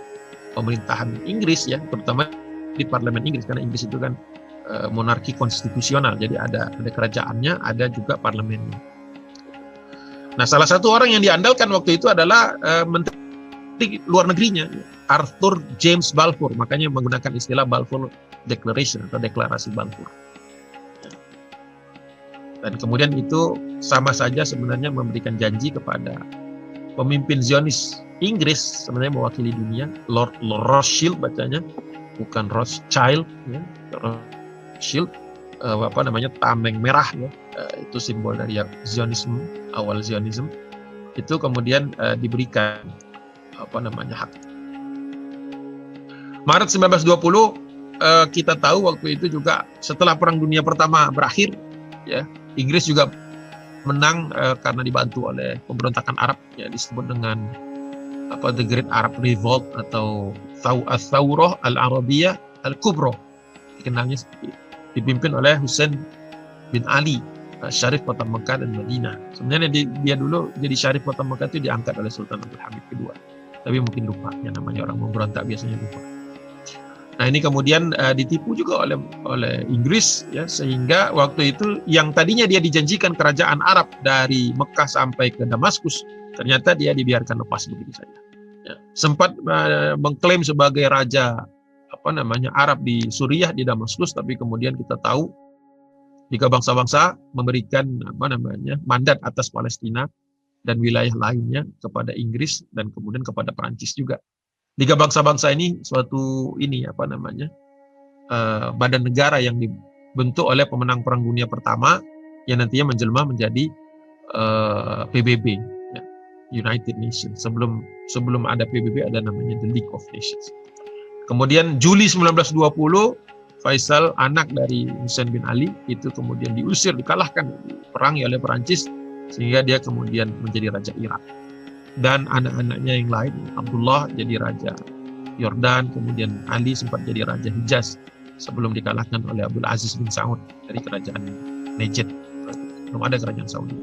pemerintahan Inggris ya, terutama di parlemen Inggris, karena Inggris itu kan monarki konstitusional, jadi ada kerajaannya, ada juga parlemennya. Nah, salah satu orang yang diandalkan waktu itu adalah menteri luar negerinya, Arthur James Balfour, makanya menggunakan istilah Balfour Declaration atau deklarasi Balfour. Dan kemudian itu sama saja sebenarnya memberikan janji kepada pemimpin Zionis Inggris, sebenarnya mewakili dunia, Lord Rothschild bacanya, bukan Rothschild ya, Rothschild, tameng merah ya, itu simbol dari Zionisme, awal Zionisme, itu kemudian diberikan hak. Maret 1920 kita tahu waktu itu juga setelah Perang Dunia Pertama berakhir ya, Inggris juga menang karena dibantu oleh pemberontakan Arab ya, disebut dengan The Great Arab Revolt atau Thawrah Al-Arabiyah Al-Kubra, dikenalnya seperti itu, dipimpin oleh Hussein bin Ali, Syarif Kota Mekah dan Madinah. Sebenarnya dia dulu jadi Syarif Kota Mekah itu diangkat oleh Sultan Abdul Hamid II, tapi mungkin lupa, yang namanya orang memberontak biasanya lupa. Nah, ini kemudian ditipu juga oleh Inggris ya, sehingga waktu itu yang tadinya dia dijanjikan kerajaan Arab dari Mekah sampai ke Damaskus, ternyata dia dibiarkan lepas begitu saja. Ya, sempat mengklaim sebagai raja Arab di Suriah, di Damaskus, tapi kemudian kita tahu jika bangsa-bangsa memberikan mandat atas Palestina dan wilayah lainnya kepada Inggris dan kemudian kepada Perancis juga. Tiga bangsa-bangsa ini suatu badan negara yang dibentuk oleh pemenang Perang Dunia Pertama yang nantinya menjelma menjadi PBB ya, United Nations. Sebelum ada PBB ada namanya The League of Nations. Kemudian Juli 1920 Faisal, anak dari Hussein bin Ali, itu kemudian diusir, dikalahkan, diperangi oleh Perancis, sehingga dia kemudian menjadi raja Irak. Dan anak-anaknya yang lain, Abdullah jadi raja Yordan, kemudian Ali sempat jadi raja Hijaz sebelum dikalahkan oleh Abdul Aziz bin Saud dari kerajaan Najd. Belum ada kerajaan Saudi.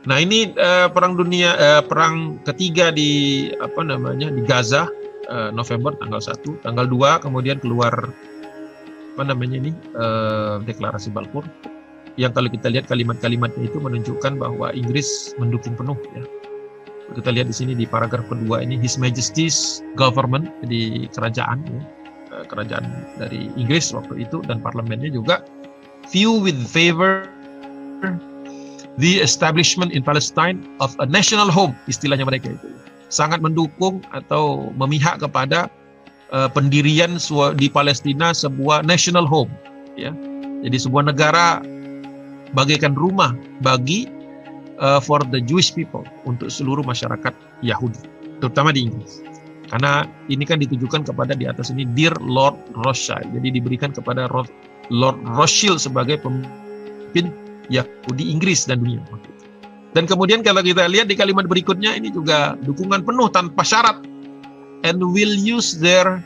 Nah, ini perang ketiga di di Gaza, November tanggal 1, tanggal 2 kemudian keluar deklarasi Balfour, yang kalau kita lihat kalimat-kalimatnya itu menunjukkan bahwa Inggris mendukung penuh ya. Kita lihat di sini di paragraf kedua ini, His Majesty's Government, jadi kerajaan ya, kerajaan dari Inggris waktu itu dan parlemennya juga, view with favor the establishment in Palestine of a national home, istilahnya mereka itu. Sangat mendukung atau memihak kepada pendirian di Palestina sebuah national home ya. Jadi sebuah negara bagaikan rumah bagi for the Jewish people, untuk seluruh masyarakat Yahudi, terutama di Inggris. Karena ini kan ditujukan kepada di atas ini Dear Lord Rothschild. Jadi diberikan kepada Lord Rothschild sebagai pemimpin Yahudi Inggris dan dunia. Dan kemudian kalau kita lihat di kalimat berikutnya, ini juga dukungan penuh tanpa syarat. And will use their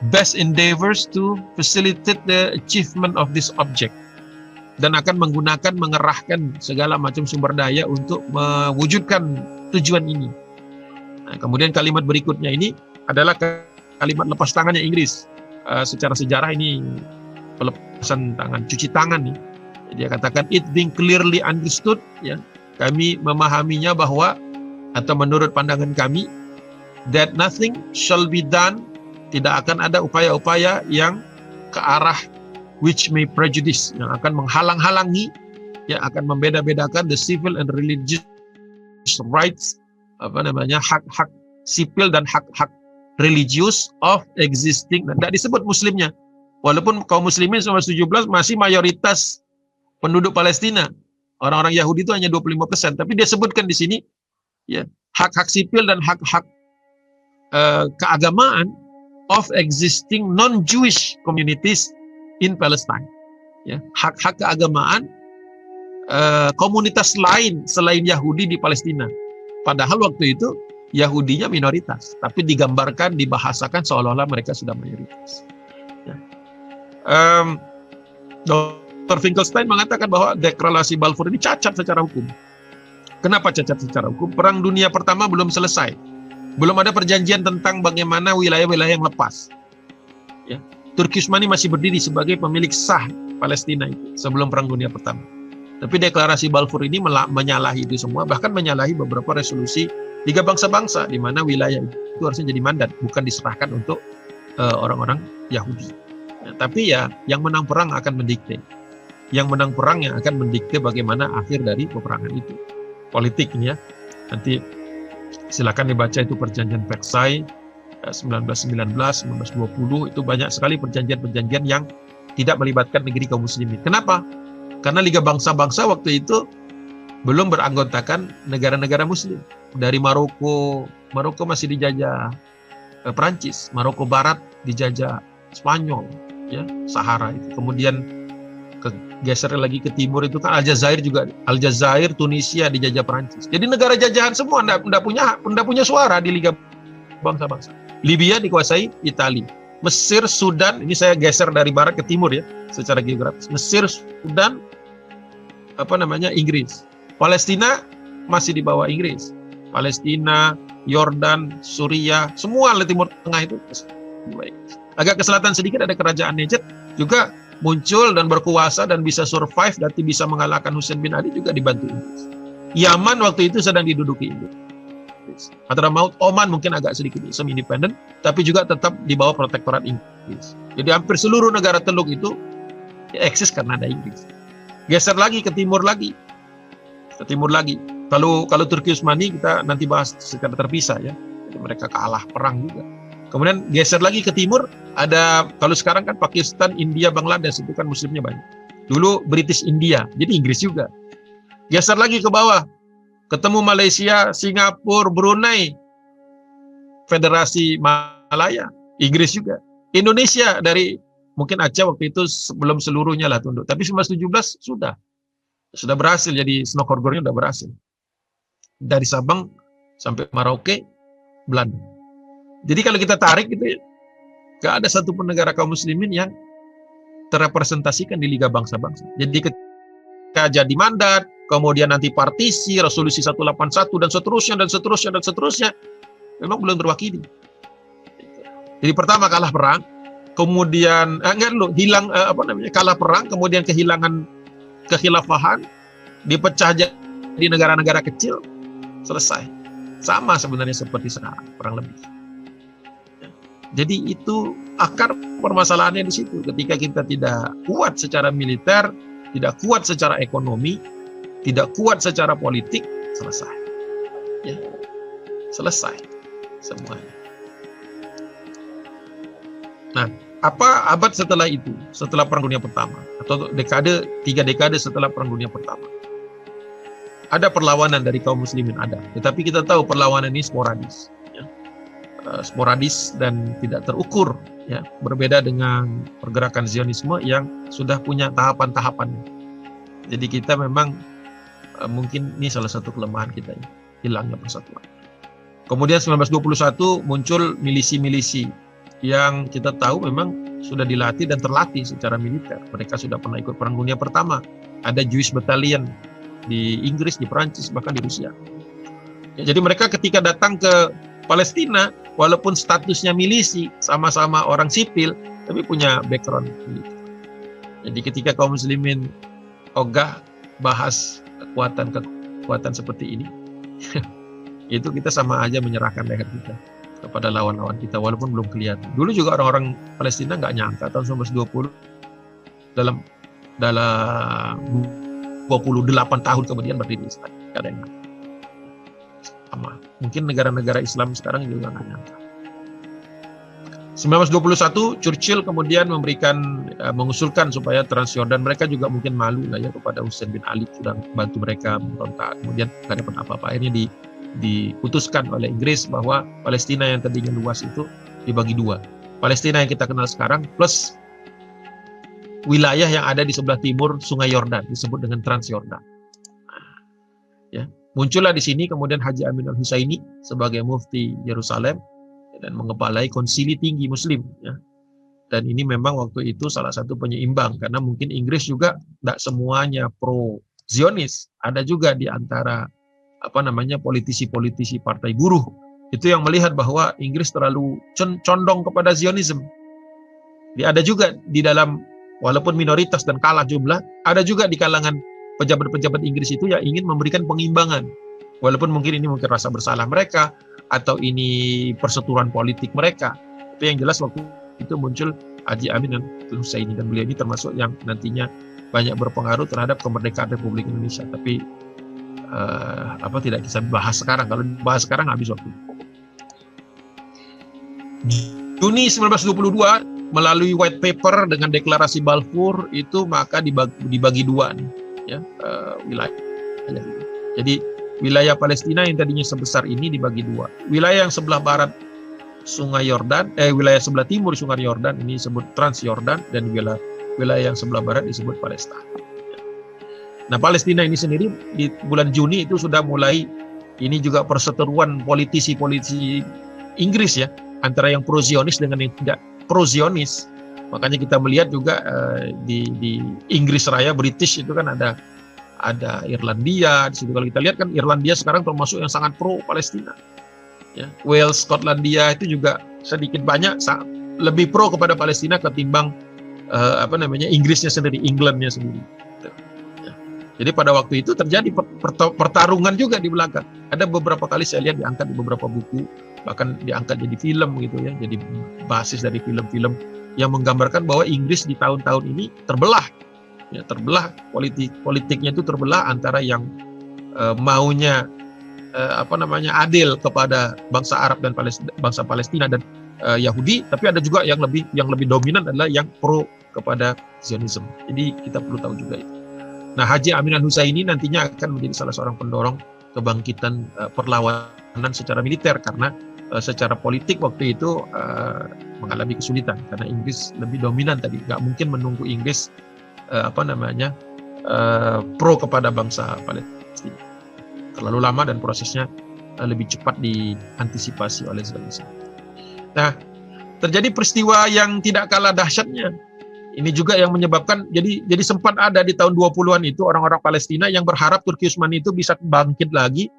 best endeavors to facilitate the achievement of this object. Dan akan mengerahkan segala macam sumber daya untuk mewujudkan tujuan ini. Nah, kemudian kalimat berikutnya ini adalah kalimat lepas tangannya Inggris. Secara sejarah ini pelepasan tangan, cuci tangan nih. Dia katakan, it being clearly understood ya. Kami memahaminya bahwa, atau menurut pandangan kami, that nothing shall be done, tidak akan ada upaya-upaya yang ke arah which may prejudice, yang akan menghalang-halangi ya akan membeda-bedakan the civil and religious rights, hak-hak sipil dan hak-hak religius of existing. Tidak disebut muslimnya. Walaupun kaum muslimin 1917 masih mayoritas penduduk Palestina. Orang-orang Yahudi itu hanya 25%, tapi dia sebutkan di sini ya hak-hak sipil dan hak-hak keagamaan of existing non-Jewish communities in Palestine. Ya, hak-hak keagamaan komunitas lain selain Yahudi di Palestina. Padahal waktu itu Yahudinya minoritas, tapi digambarkan, dibahasakan seolah-olah mereka sudah mayoritas. Ya. Dr. Finkelstein mengatakan bahwa deklarasi Balfour ini cacat secara hukum. Kenapa cacat secara hukum? Perang Dunia Pertama belum selesai. Belum ada perjanjian tentang bagaimana wilayah-wilayah yang lepas. Ya. Turki Utsmani masih berdiri sebagai pemilik sah Palestina itu sebelum Perang Dunia Pertama. Tapi deklarasi Balfour ini menyalahi itu semua, bahkan menyalahi beberapa resolusi Liga Bangsa-Bangsa, di mana wilayah itu harusnya jadi mandat, bukan diserahkan untuk orang-orang Yahudi. Ya, tapi ya, yang menang perang akan mendikte. Yang menang perang yang akan mendikte bagaimana akhir dari peperangan itu. Politik ini ya. Nanti silakan dibaca itu perjanjian Versailles 1919, 1920, itu banyak sekali perjanjian-perjanjian yang tidak melibatkan negeri kaum muslimin. Kenapa? Karena Liga Bangsa-Bangsa waktu itu belum beranggotakan negara-negara muslim. Dari Maroko masih dijajah Perancis, Maroko Barat dijajah Spanyol, ya, Sahara itu. Kemudian geser lagi ke timur itu kan Aljazair juga, Aljazair, Tunisia dijajah Perancis. Jadi negara jajahan semua enggak punya suara di Liga Bangsa-Bangsa. Libya dikuasai Italia. Mesir, Sudan, ini saya geser dari barat ke timur ya, secara geografis. Mesir, Sudan, Inggris. Palestina masih di bawah Inggris. Palestina, Yordan, Suriah, semua di Timur Tengah itu agak ke selatan sedikit ada kerajaan Najd juga muncul dan berkuasa dan bisa survive dan bisa mengalahkan Hussein bin Ali, juga dibantu Inggris. Yaman waktu itu sedang diduduki Inggris. Hadramaut, Oman mungkin agak sedikit semi-independen, tapi juga tetap di bawah protektorat Inggris. Jadi hampir seluruh negara Teluk itu eksis karena ada Inggris. Geser lagi ke timur lagi. Kalau Turki Utsmani kita nanti bahas secara terpisah ya. Jadi mereka kalah perang juga. Kemudian geser lagi ke timur, ada, kalau sekarang kan Pakistan, India, Bangladesh, itu kan muslimnya banyak. Dulu British India, jadi Inggris juga. Geser lagi ke bawah, ketemu Malaysia, Singapura, Brunei, Federasi Malaya, Inggris juga. Indonesia dari mungkin Aceh waktu itu belum seluruhnya lah tunduk, tapi 1917 sudah berhasil, jadi Snokkorgornya sudah berhasil. Dari Sabang sampai Merauke, Belanda. Jadi kalau kita tarik gitu ya, gak ada satupun negara kaum muslimin yang terrepresentasikan di Liga Bangsa-Bangsa. Jadi ketika jadi mandat, kemudian nanti partisi, resolusi 181 dan seterusnya, memang belum terwakili. Jadi pertama kalah perang, kemudian kalah perang, kemudian kehilangan kekhilafahan, dipecah jadi negara-negara kecil, selesai. Sama sebenarnya seperti sekarang, kurang lebih. Jadi itu akar permasalahannya di situ. Ketika kita tidak kuat secara militer, tidak kuat secara ekonomi, tidak kuat secara politik, selesai. Ya, selesai semuanya. Nah, apa abad setelah itu, setelah Perang Dunia Pertama, atau 3 dekade setelah Perang Dunia Pertama? Ada perlawanan dari kaum muslimin, ada. Tetapi kita tahu perlawanan ini sporadis. Sporadis dan tidak terukur, ya, berbeda dengan pergerakan Zionisme yang sudah punya tahapan-tahapannya. Jadi kita memang mungkin ini salah satu kelemahan kita, ya, hilangnya persatuan. Kemudian 1921 muncul milisi-milisi yang kita tahu memang sudah dilatih dan terlatih secara militer. Mereka sudah pernah ikut Perang Dunia Pertama. Ada Jewish Battalion di Inggris, di Perancis, bahkan di Rusia. Ya, jadi mereka ketika datang ke Palestina, walaupun statusnya milisi, sama-sama orang sipil, tapi punya background militer. Jadi ketika kaum muslimin ogah bahas kekuatan seperti ini, itu kita sama aja menyerahkan leher kita kepada lawan-lawan kita, walaupun belum kelihatan. Dulu juga orang-orang Palestina nggak nyangka tahun 1920 dalam 28 tahun kemudian berdiri Islam. Gak ada yang nyangka. Sama. Mungkin negara-negara Islam sekarang juga nggak nyangka. 1921 Churchill kemudian mengusulkan supaya Transjordan, mereka juga mungkin malu lah ya kepada Hussein bin Ali sudah bantu mereka memberontak, kemudian nggak dapat apa-apa. Akhirnya diputuskan oleh Inggris bahwa Palestina yang tadinya luas itu dibagi dua. Palestina yang kita kenal sekarang plus wilayah yang ada di sebelah timur Sungai Yordan disebut dengan Transjordan. Ya, muncullah di sini kemudian Haji Amin al-Husaini sebagai mufti Yerusalem dan mengepalai konsili tinggi Muslim. Ya. Dan ini memang waktu itu salah satu penyeimbang karena mungkin Inggris juga tidak semuanya pro Zionis, ada juga di antara politisi-politisi partai buruh itu yang melihat bahwa Inggris terlalu condong kepada Zionisme. Ada juga di dalam, walaupun minoritas dan kalah jumlah, ada juga di kalangan pejabat-pejabat Inggris itu yang ingin memberikan pengimbangan. Walaupun mungkin rasa bersalah mereka, atau ini perseturuan politik mereka. Tapi yang jelas waktu itu muncul Haji Amin al-Husaini, dan beliau ini termasuk yang nantinya banyak berpengaruh terhadap kemerdekaan Republik Indonesia. Tapi tidak bisa bahas sekarang. Kalau bahas sekarang habis waktu. Juni 1922 melalui white paper dengan deklarasi Balfour itu maka dibagi dua nih, ya, wilayah. Jadi wilayah Palestina yang tadinya sebesar ini dibagi dua. Wilayah yang sebelah barat Sungai Yordan, wilayah sebelah timur Sungai Yordan ini disebut Transjordan, dan wilayah yang sebelah barat disebut Palestina. Nah, Palestina ini sendiri di bulan Juni itu sudah mulai, ini juga perseteruan politisi-politisi Inggris ya, antara yang pro-Zionis dengan yang tidak pro-Zionis. Makanya kita melihat juga di Inggris Raya, British itu kan ada Irlandia. Di situ kalau kita lihat kan Irlandia sekarang termasuk yang sangat pro Palestina. Ya, Wales, Skotlandia itu juga sedikit banyak lebih pro kepada Palestina ketimbang Inggrisnya sendiri, Englandnya sendiri. Ya. Jadi pada waktu itu terjadi pertarungan juga di belakang. Ada beberapa kali saya lihat diangkat di beberapa buku, bahkan diangkat jadi film gitu ya, jadi basis dari film-film yang menggambarkan bahwa Inggris di tahun-tahun ini terbelah. Ya, terbelah politiknya itu terbelah antara yang maunya adil kepada bangsa Arab dan bangsa Palestina dan Yahudi, tapi ada juga yang lebih dominan adalah yang pro kepada Zionisme. Jadi kita perlu tahu juga itu. Nah, Haji Amin al-Husaini nantinya akan menjadi salah seorang pendorong kebangkitan perlawanan secara militer karena secara politik waktu itu mengalami kesulitan karena Inggris lebih dominan tadi. Nggak mungkin menunggu Inggris pro kepada bangsa Palestina. Terlalu lama dan prosesnya lebih cepat diantisipasi oleh Zionisme. Nah, terjadi peristiwa yang tidak kalah dahsyatnya. Ini juga yang menyebabkan, jadi sempat ada di tahun 20-an itu orang-orang Palestina yang berharap Turki Utsmani itu bisa bangkit lagi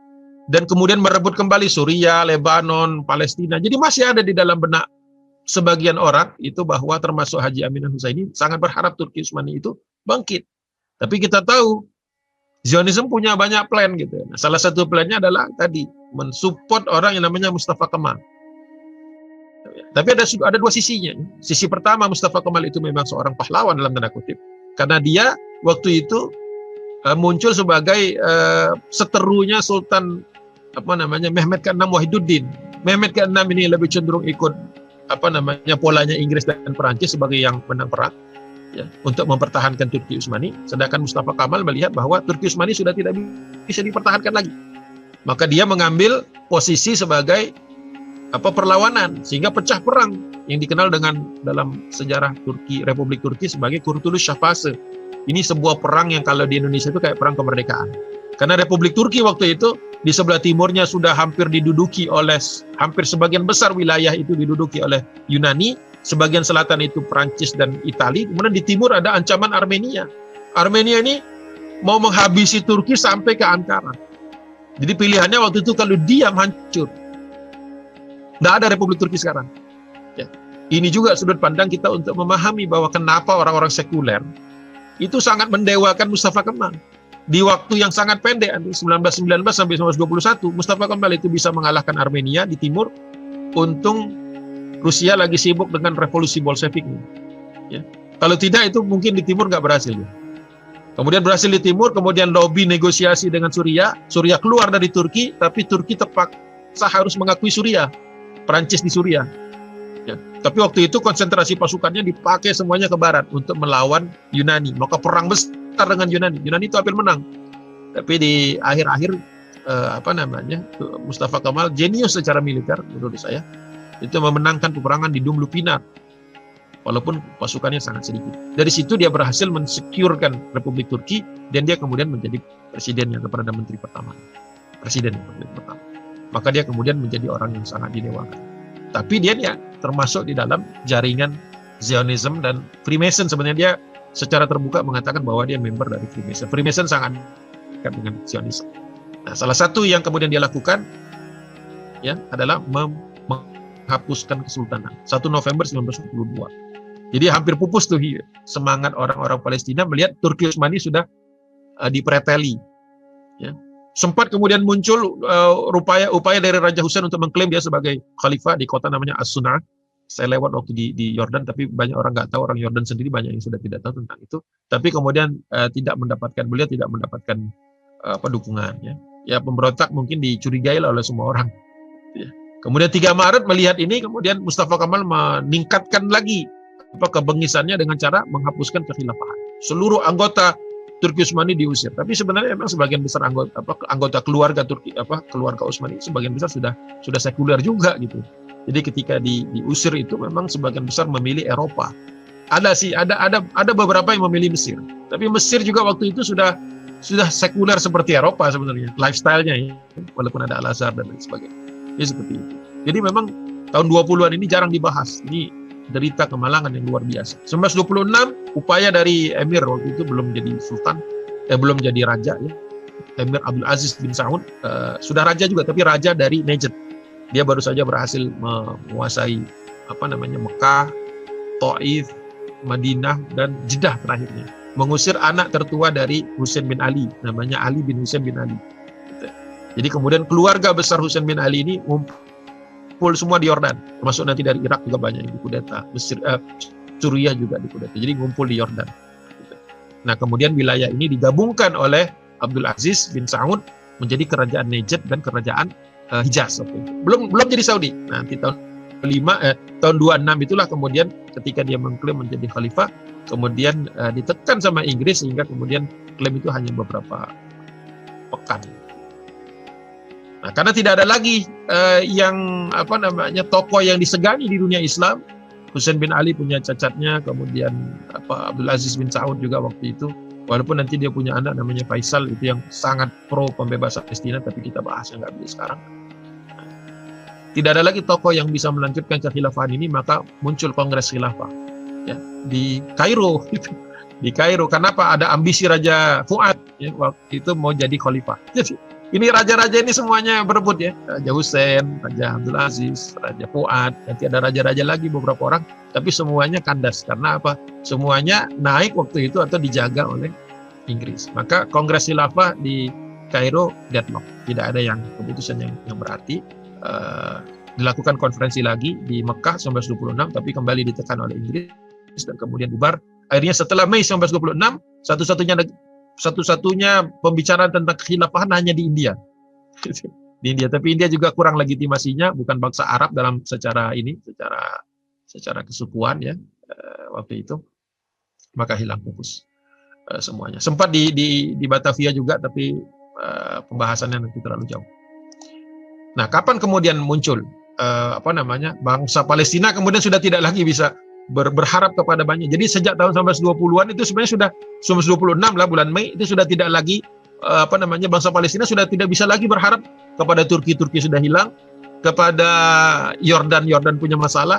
dan kemudian merebut kembali Suriah, Lebanon, Palestina. Jadi masih ada di dalam benak sebagian orang itu bahwa termasuk Haji Amin al-Husaini sangat berharap Turki Utsmani itu bangkit. Tapi kita tahu Zionisme punya banyak plan gitu. Nah, salah satu plannya adalah tadi mensupport orang yang namanya Mustafa Kemal. Tapi ada dua sisinya. Sisi pertama, Mustafa Kemal itu memang seorang pahlawan dalam tanda kutip, karena dia waktu itu muncul sebagai seterunya Sultan Mehmed ke-6 Wahiduddin. Mehmed ke-6 ini lebih cenderung ikut polanya Inggris dan Perancis sebagai yang menang perang. Ya, untuk mempertahankan Turki Utsmani, sedangkan Mustafa Kemal melihat bahwa Turki Utsmani sudah tidak bisa dipertahankan lagi. Maka dia mengambil posisi sebagai perlawanan sehingga pecah perang yang dikenal dalam sejarah Republik Turki sebagai Kurtuluş Savaşı. Ini sebuah perang yang kalau di Indonesia itu kayak perang kemerdekaan. Karena Republik Turki waktu itu di sebelah timurnya sudah hampir sebagian besar wilayah itu diduduki oleh Yunani, sebagian selatan itu Prancis dan Italia, kemudian di timur ada ancaman Armenia. Armenia ini mau menghabisi Turki sampai ke Ankara. Jadi pilihannya waktu itu kalau diam hancur. Tidak ada Republik Turki sekarang. Ya. Ini juga sudut pandang kita untuk memahami bahwa kenapa orang-orang sekuler itu sangat mendewakan Mustafa Kemal. Di waktu yang sangat pendek, 1919 sampai 1921, Mustafa Kemal itu bisa mengalahkan Armenia di timur. Untung Rusia lagi sibuk dengan revolusi Bolshevik. Ya. Kalau tidak itu mungkin di timur nggak berhasil. Ya. Kemudian berhasil di timur, kemudian lobby negosiasi dengan Suriah. Suriah keluar dari Turki, tapi Turki terpaksa harus mengakui Suriah. Perancis di Suriah. Ya. Tapi waktu itu konsentrasi pasukannya dipakai semuanya ke barat untuk melawan Yunani. Maka perang besar dengan Yunani. Yunani itu hampir menang. Tapi di akhir-akhir Mustafa Kemal jenius secara militer menurut saya. Itu memenangkan peperangan di Dumlupinar. Walaupun pasukannya sangat sedikit. Dari situ dia berhasil mensecurekan Republik Turki dan dia kemudian menjadi presiden yang Perdana Menteri pertama. Presiden yang pertama. Maka dia kemudian menjadi orang yang sangat didewakan. Tapi dia termasuk di dalam jaringan Zionism dan Freemason. Sebenarnya dia secara terbuka mengatakan bahwa dia member dari Freemason. Freemason sangat dekat dengan Zionism. Nah, salah satu yang kemudian dia lakukan adalah menghapuskan kesultanan. 1 November 1922. Jadi hampir pupus tuh semangat orang-orang Palestina melihat Turki Utsmani sudah dipreteli. Ya. Sempat kemudian muncul upaya dari Raja Hussein untuk mengklaim dia sebagai khalifah di kota namanya As-Sun'ah. Saya lewat waktu di Yordan, tapi banyak orang nggak tahu, orang Yordan sendiri banyak yang sudah tidak tahu tentang itu. Tapi kemudian beliau tidak mendapatkan dukungan. Ya, pemberontak mungkin dicurigai oleh semua orang. Ya. Kemudian 3 Maret melihat ini, kemudian Mustafa Kemal meningkatkan lagi kebengisannya dengan cara menghapuskan kekhilafahan. Seluruh anggota Turki Utsmani diusir. Tapi sebenarnya memang sebagian besar anggota keluarga Turki keluarga Utsmani sebagian besar sudah sekuler juga gitu. Jadi ketika diusir itu memang sebagian besar memilih Eropa. Ada beberapa yang memilih Mesir. Tapi Mesir juga waktu itu sudah sekuler seperti Eropa sebenarnya. Lifestyle-nya ya, walaupun ada Al-Azhar dan lain sebagainya. Jadi seperti itu. Jadi memang tahun 20-an ini jarang dibahas. Ini derita kemalangan yang luar biasa. 1926 upaya dari Emir waktu itu belum jadi sultan, belum jadi raja ya. Emir Abdul Aziz bin Saud sudah raja juga, tapi raja dari Najd. Dia baru saja berhasil menguasai Mekah, Taif, Madinah dan Jeddah terakhirnya. Mengusir anak tertua dari Husain bin Ali, namanya Ali bin Husain bin Ali. Jadi kemudian keluarga besar Husain bin Ali ini ngumpul semua di Yordan, termasuk nanti dari Irak juga banyak yang dikudeta, Mesir, Suriah juga dikudeta. Jadi ngumpul di Yordan. Nah, kemudian wilayah ini digabungkan oleh Abdul Aziz bin Saud menjadi kerajaan Najd dan kerajaan Hijaz. Belum jadi Saudi. Nanti tahun 26 itulah kemudian ketika dia mengklaim menjadi khalifah, kemudian ditekan sama Inggris sehingga kemudian klaim itu hanya beberapa pekan. Nah, karena tidak ada lagi tokoh yang disegani di dunia Islam. Husain bin Ali punya cacatnya, kemudian Abdul Aziz bin Saud juga waktu itu. Walaupun nanti dia punya anak namanya Faisal itu yang sangat pro pembebasan Palestina, tapi kita bahasnya nggak bisa sekarang. Tidak ada lagi tokoh yang bisa melanjutkan kekhilafahan ini, maka muncul Kongres Khilafah ya, di Kairo. Di Kairo, kenapa? Ada ambisi Raja Fuad ya, waktu itu mau jadi khalifah. Jadi ini raja-raja ini semuanya berebut ya. Raja Hussein, Raja Abdul Aziz, Raja Fuad, nanti ada raja-raja lagi beberapa orang, tapi semuanya kandas. Karena apa? Semuanya naik waktu itu atau dijaga oleh Inggris. Maka Kongres Khilafah di Kairo deadlock. Tidak ada keputusan yang berarti. Dilakukan konferensi lagi di Mekah 1926, tapi kembali ditekan oleh Inggris dan kemudian bubar. Akhirnya setelah Mei 1926, satu-satunya pembicaraan tentang kekhilafahan hanya di India. Di India, tapi India juga kurang legitimasinya, bukan bangsa Arab dalam secara kesukuan ya waktu itu. Maka hilang fokus semuanya. Sempat di Batavia juga, tapi pembahasannya nanti terlalu jauh. Nah, kapan kemudian muncul bangsa Palestina kemudian sudah tidak lagi bisa berharap kepada banyak. Jadi sejak tahun 1920-an itu sebenarnya sudah 1926 lah bulan Mei itu sudah tidak lagi bangsa Palestina sudah tidak bisa lagi berharap kepada Turki sudah hilang, kepada Yordan punya masalah,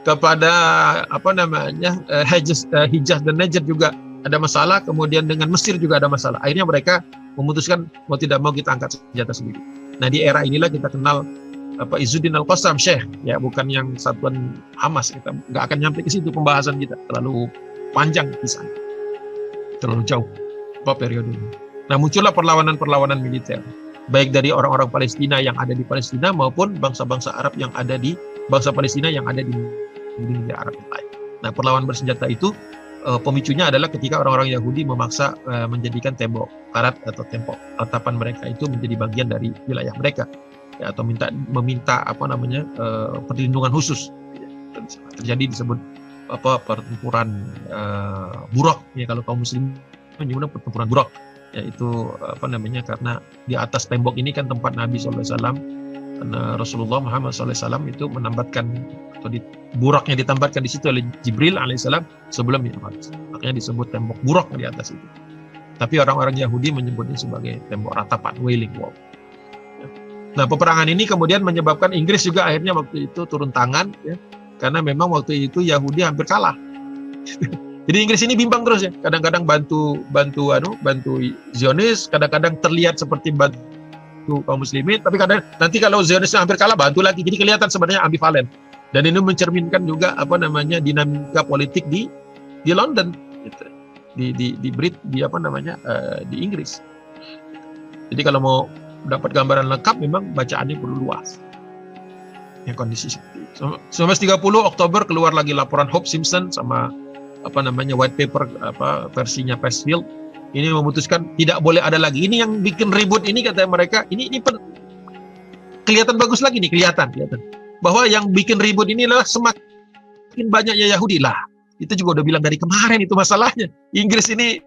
kepada Hijaz dan Najd juga ada masalah, kemudian dengan Mesir juga ada masalah. Akhirnya mereka memutuskan mau tidak mau kita angkat senjata sendiri. Nah, di era inilah kita kenal Izzuddin Al-Qassam Syekh ya, bukan yang satuan Hamas. Kita nggak akan nyampe ke situ pembahasan kita, terlalu panjang kisah, terlalu jauh periode ini. Nah, muncullah perlawanan militer baik dari orang-orang Palestina yang ada di Palestina maupun bangsa-bangsa Arab yang ada di bangsa Palestina yang ada di negara Arab yang lain. Nah, perlawanan bersenjata itu pemicunya adalah ketika orang-orang Yahudi memaksa menjadikan tembok karat atau tembok ratapan mereka itu menjadi bagian dari wilayah mereka, ya, atau meminta perlindungan khusus. Terjadi disebut pertempuran Buraq, ya, kalau kaum muslim menyebutnya pertempuran Buraq, yaitu karena di atas tembok ini kan tempat Nabi SAW, karena Rasulullah Muhammad SAW itu menambatkan atau buraknya ditambatkan di situ oleh Jibril alaihissalam sebelum Mi'raj. Makanya disebut tembok burak di atas itu. Tapi orang-orang Yahudi menyebutnya sebagai tembok ratapan, Wailing Wall. Nah, peperangan ini kemudian menyebabkan Inggris juga akhirnya waktu itu turun tangan, ya, karena memang waktu itu Yahudi hampir kalah. Jadi Inggris ini bimbang terus, ya. Kadang-kadang bantu Zionis, kadang-kadang terlihat seperti bantu kaum muslimin, tapi kadang nanti kalau Zionis hampir kalah bantu lagi. Jadi kelihatan sebenarnya ambivalen. Dan ini mencerminkan juga dinamika politik di London, gitu. Di Inggris. Jadi kalau mau dapat gambaran lengkap memang bacaannya perlu luas. Yang kondisi seperti itu. 1930 Oktober keluar lagi laporan Hope Simpson sama white paper versinya Pressfield. Ini memutuskan tidak boleh ada lagi. Ini yang bikin ribut ini kata mereka. Ini kelihatan bagus lagi nih, kelihatan. Bahwa yang bikin ribut ini adalah semakin banyaknya Yahudi lah. Itu juga udah bilang dari kemarin itu masalahnya. Inggris ini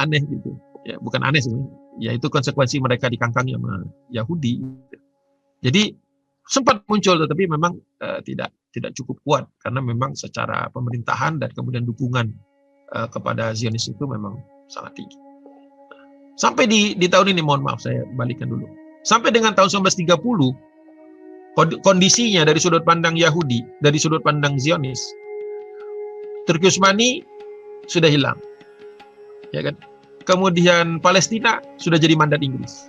aneh gitu. Ya, bukan aneh sih. Ya itu konsekuensi mereka dikangkangi sama Yahudi. Jadi sempat muncul tetapi memang tidak cukup kuat karena memang secara pemerintahan dan kemudian dukungan kepada Zionis itu memang sangat tinggi. Sampai di tahun ini, mohon maaf saya balikan dulu. Sampai dengan tahun 1930 kondisinya dari sudut pandang Yahudi, dari sudut pandang Zionis, Turki Utsmani sudah hilang, ya kan? Kemudian Palestina sudah jadi mandat Inggris.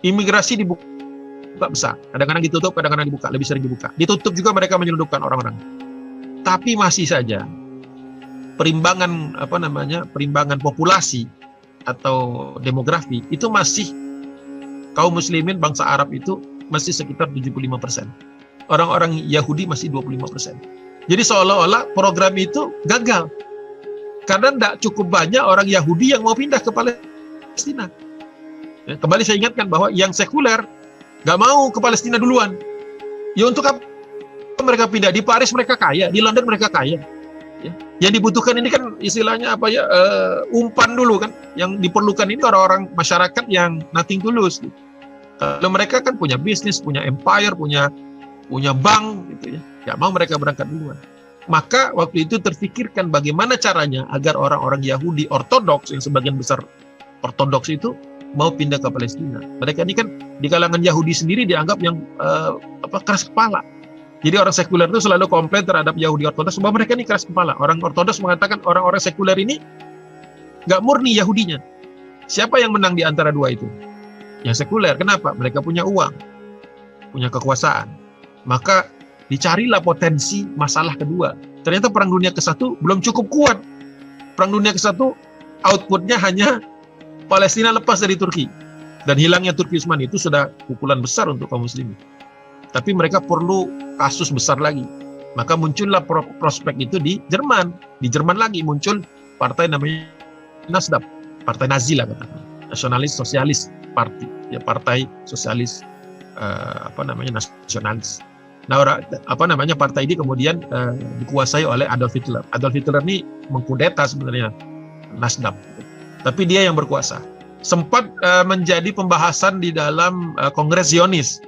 Imigrasi dibuka besar, kadang-kadang ditutup, kadang-kadang dibuka, lebih sering dibuka. Ditutup juga mereka menyelundupkan orang-orang. Tapi masih saja perimbangan populasi atau demografi itu masih kaum muslimin bangsa Arab itu masih sekitar 75%. Orang-orang Yahudi masih 25%. Jadi seolah-olah program itu gagal. Karena tidak cukup banyak orang Yahudi yang mau pindah ke Palestina. Ya, kembali saya ingatkan bahwa yang sekuler nggak mau ke Palestina duluan. Ya untuk apa mereka pindah? Di Paris mereka kaya, di London mereka kaya. Ya. Yang dibutuhkan ini kan istilahnya umpan dulu kan. Yang diperlukan ini orang-orang masyarakat yang nothing tulus. Gitu. Kalau mereka kan punya bisnis, punya empire, punya bank, gitu ya. Nggak mau mereka berangkat duluan. Maka waktu itu terfikirkan bagaimana caranya agar orang-orang Yahudi ortodoks yang sebagian besar ortodoks itu mau pindah ke Palestina. Mereka ini kan di kalangan Yahudi sendiri dianggap yang keras kepala. Jadi orang sekuler itu selalu komplain terhadap Yahudi ortodoks bahwa mereka ini keras kepala. Orang ortodoks mengatakan orang-orang sekuler ini nggak murni Yahudinya. Siapa yang menang di antara dua itu? Yang sekuler. Kenapa? Mereka punya uang, punya kekuasaan. Maka dicarilah potensi masalah kedua. Ternyata Perang Dunia ke-1 belum cukup kuat. Perang Dunia ke-1 outputnya hanya Palestina lepas dari Turki. Dan hilangnya Turki Utsmani itu sudah pukulan besar untuk kaum muslimin. Tapi mereka perlu kasus besar lagi. Maka muncullah prospek itu di Jerman. Di Jerman lagi muncul partai namanya Nasdaq. Partai Nazi lah katakan. Nasionalis Sosialis Parti. Ya, partai sosialis nasionalis. Nah, partai ini kemudian dikuasai oleh Adolf Hitler. Adolf Hitler ini mengkudeta sebenarnya Nasdaq. Tapi dia yang berkuasa. Sempat menjadi pembahasan di dalam Kongres Zionis.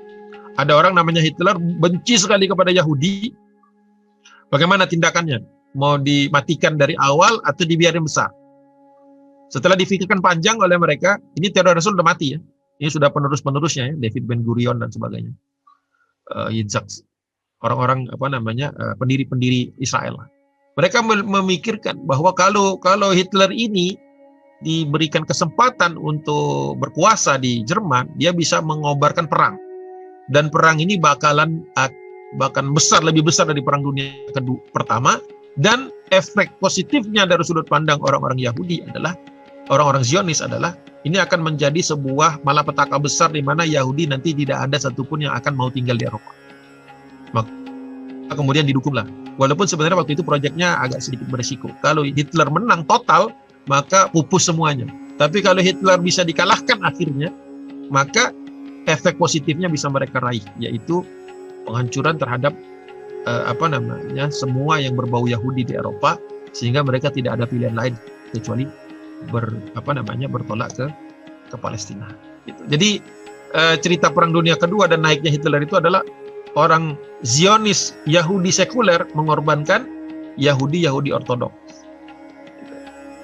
Ada orang namanya Hitler benci sekali kepada Yahudi. Bagaimana tindakannya? Mau dimatikan dari awal atau dibiarin besar? Setelah difikirkan panjang oleh mereka, ini teror Rasul sudah mati ya. Ini sudah penerus-penerusnya ya, David Ben Gurion dan sebagainya. Yitzhak, orang-orang pendiri-pendiri Israel. Mereka memikirkan bahwa kalau Hitler ini diberikan kesempatan untuk berkuasa di Jerman, dia bisa mengobarkan perang. Dan perang ini bahkan besar, lebih besar dari Perang Dunia Pertama. Dan efek positifnya dari sudut pandang orang-orang Yahudi adalah, orang-orang Zionis adalah, ini akan menjadi sebuah malapetaka besar di mana Yahudi nanti tidak ada satupun yang akan mau tinggal di Eropa. Maka kemudian didukunglah. Walaupun sebenarnya waktu itu proyeknya agak sedikit berisiko. Kalau Hitler menang total, maka pupus semuanya. Tapi kalau Hitler bisa dikalahkan akhirnya, maka efek positifnya bisa mereka raih, yaitu penghancuran terhadap semua yang berbau Yahudi di Eropa, sehingga mereka tidak ada pilihan lain kecuali bertolak ke Palestina. Gitu. Jadi cerita Perang Dunia Kedua dan naiknya Hitler itu adalah orang Zionis Yahudi sekuler mengorbankan Yahudi Ortodoks.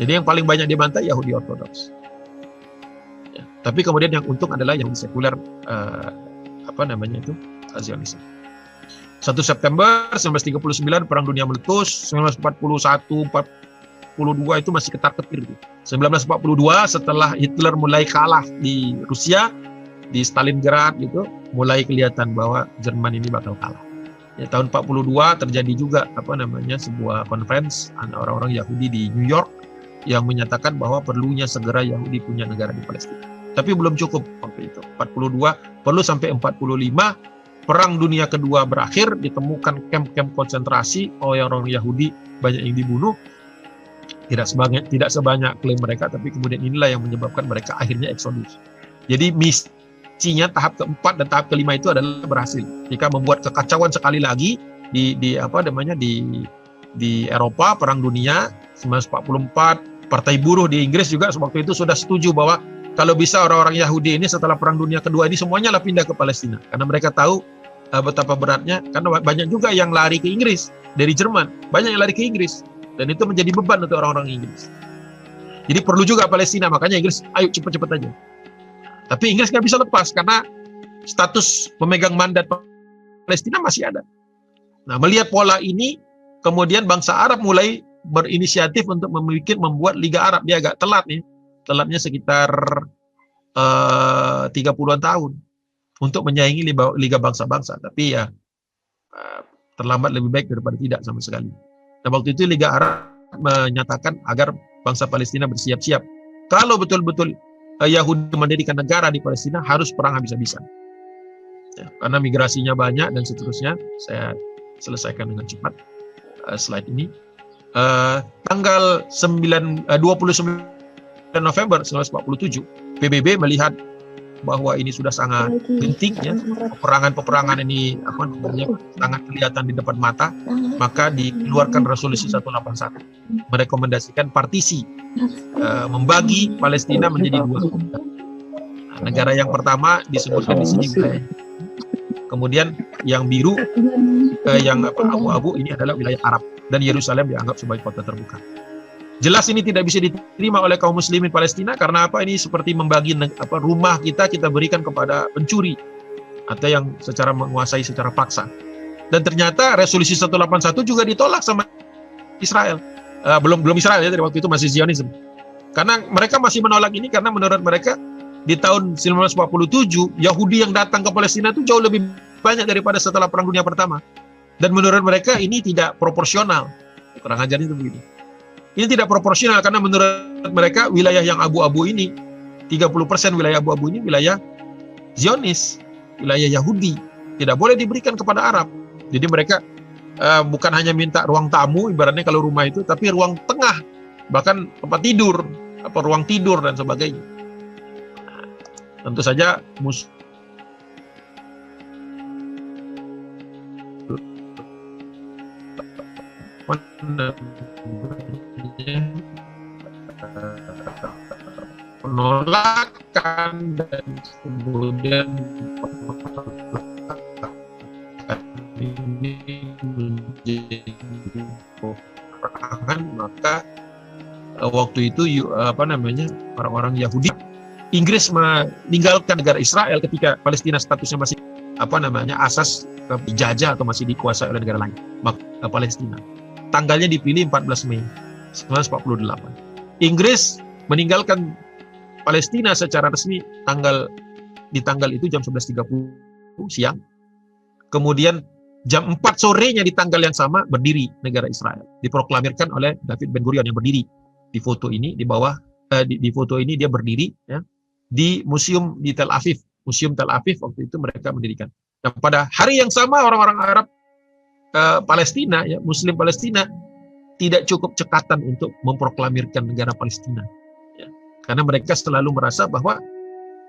Jadi yang paling banyak dibantai Yahudi Ortodoks. Ya. Tapi kemudian yang untung adalah Yahudi sekuler Zionis. 1 September 1939 Perang Dunia meletus. 1941, 42 itu masih ketar-ketir. 1942 setelah Hitler mulai kalah di Rusia, di Stalingrad gitu, mulai kelihatan bahwa Jerman ini bakal kalah. Ya, tahun 42 terjadi juga sebuah conference orang-orang Yahudi di New York yang menyatakan bahwa perlunya segera Yahudi punya negara di Palestina. Tapi belum cukup waktu itu. 42 perlu sampai 45 Perang Dunia Kedua berakhir, ditemukan kamp-kamp konsentrasi oleh orang Yahudi, banyak yang dibunuh. Tidak sebanyak klaim mereka, tapi kemudian inilah yang menyebabkan mereka akhirnya eksodus. Jadi misinya tahap keempat dan tahap kelima itu adalah berhasil. Jika membuat kekacauan sekali lagi di Eropa, Perang Dunia 1944, Partai Buruh di Inggris juga waktu itu sudah setuju bahwa kalau bisa orang-orang Yahudi ini setelah Perang Dunia Kedua ini semuanya lah pindah ke Palestina, karena mereka tahu betapa beratnya, karena banyak juga yang lari ke Inggris dari Jerman, banyak yang lari ke Inggris, dan itu menjadi beban untuk orang-orang Inggris. Jadi perlu juga Palestina, makanya Inggris ayo cepat-cepat aja. Tapi Inggris nggak bisa lepas karena status pemegang mandat Palestina masih ada. Nah, melihat pola ini, kemudian bangsa Arab mulai berinisiatif untuk membuat Liga Arab. Dia agak telat nih, telatnya sekitar 30-an tahun untuk menyaingi Liga Bangsa-Bangsa. Tapi ya terlambat lebih baik daripada tidak sama sekali. Nah, waktu itu Liga Arab menyatakan agar bangsa Palestina bersiap-siap. Kalau betul-betul Yahudi mendirikan negara di Palestina, harus perang habis-habisan. Ya, karena migrasinya banyak dan seterusnya. Saya selesaikan dengan cepat slide ini. Tanggal 29 November 1947, PBB melihat bahwa ini sudah sangat penting, ya, peperangan ini sangat kelihatan di depan mata, maka dikeluarkan resolusi 181 merekomendasikan partisi, membagi Palestina menjadi dua negara. Yang pertama disebutkan di sini wilayah, kemudian yang biru, yang abu-abu ini adalah wilayah Arab, dan Yerusalem dianggap sebagai kota terbuka. Jelas ini tidak bisa diterima oleh kaum muslimin Palestina, karena apa? Ini seperti membagi rumah kita berikan kepada pencuri atau yang secara menguasai secara paksa. Dan ternyata resolusi 181 juga ditolak sama Israel. Belum Israel ya, dari waktu itu masih Zionisme. Karena mereka masih menolak ini karena menurut mereka di tahun 1947 Yahudi yang datang ke Palestina itu jauh lebih banyak daripada setelah Perang Dunia Pertama. Dan menurut mereka ini tidak proporsional. Kurang ajar itu begitu. Ini tidak proporsional karena menurut mereka wilayah yang abu-abu ini, 30% wilayah abu-abu ini wilayah Zionis, wilayah Yahudi, tidak boleh diberikan kepada Arab. Jadi mereka bukan hanya minta ruang tamu, ibaratnya kalau rumah itu, tapi ruang tengah, bahkan tempat tidur, ruang tidur dan sebagainya. Tentu saja penolakan dan kemudian ini menjadi peperangan, maka waktu itu orang-orang Yahudi, Inggris meninggalkan negara Israel ketika Palestina statusnya masih asas dijajah atau masih dikuasai oleh negara lain, maka Palestina. Tanggalnya dipilih 14 Mei 1948. Inggris meninggalkan Palestina secara resmi di tanggal itu jam 11.30 siang. Kemudian jam 4 sorenya di tanggal yang sama berdiri negara Israel. Diproklamirkan oleh David Ben Gurion yang berdiri di foto ini, di bawah di foto ini dia berdiri, ya, di museum di Tel Aviv. Museum Tel Aviv waktu itu mereka mendirikan. Nah, pada hari yang sama orang-orang Arab Palestina, ya Muslim Palestina tidak cukup cekatan untuk memproklamirkan negara Palestina, ya. Karena mereka selalu merasa bahwa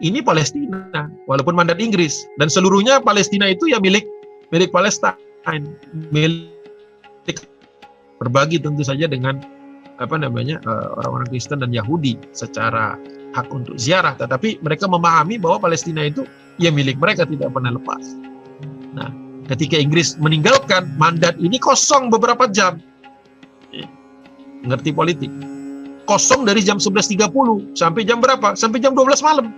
ini Palestina, walaupun mandat Inggris, dan seluruhnya Palestina itu ya milik Palestina, milik, berbagi tentu saja dengan orang-orang Kristen dan Yahudi secara hak untuk ziarah, tetapi mereka memahami bahwa Palestina itu ya milik mereka, tidak pernah lepas. Nah, ketika Inggris meninggalkan, mandat ini kosong beberapa jam. Ngerti politik. Kosong dari jam 11.30 sampai jam berapa? Sampai jam 12 malam.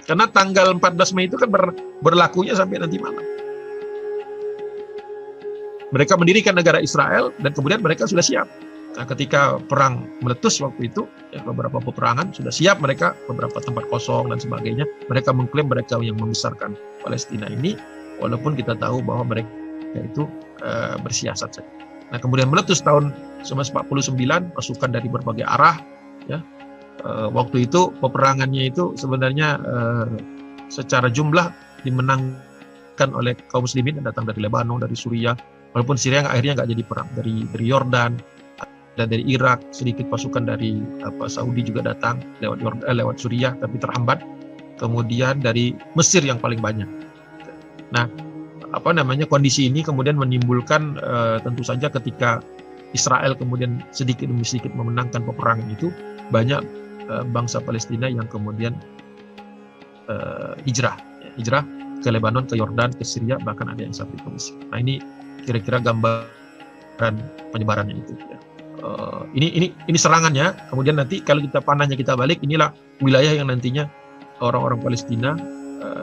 Karena tanggal 14 Mei itu kan berlakunya sampai nanti malam. Mereka mendirikan negara Israel dan kemudian mereka sudah siap. Nah, ketika perang meletus waktu itu, ya, beberapa peperangan sudah siap mereka, beberapa tempat kosong dan sebagainya. Mereka mengklaim mereka yang membesarkan Palestina ini, walaupun kita tahu bahwa mereka itu bersiasat saja. Nah, kemudian meletus tahun 1949, pasukan dari berbagai arah, ya. Waktu itu peperangannya itu sebenarnya secara jumlah dimenangkan oleh kaum muslimin yang datang dari Lebanon, dari Suriah, walaupun Syria akhirnya nggak jadi perang, dari Yordan dan dari Irak, sedikit pasukan dari Saudi juga datang lewat Suriah tapi terhambat. Kemudian dari Mesir yang paling banyak. Nah, kondisi ini kemudian menimbulkan tentu saja ketika Israel kemudian sedikit demi sedikit memenangkan peperangan itu, banyak bangsa Palestina yang kemudian hijrah ke Lebanon, ke Yordan, ke Syria, bahkan ada yang sampai ke Mesir. Nah, ini kira-kira gambaran penyebarannya itu. Ya. Ini serangannya. Kemudian nanti kalau kita panahnya kita balik, inilah wilayah yang nantinya orang-orang Palestina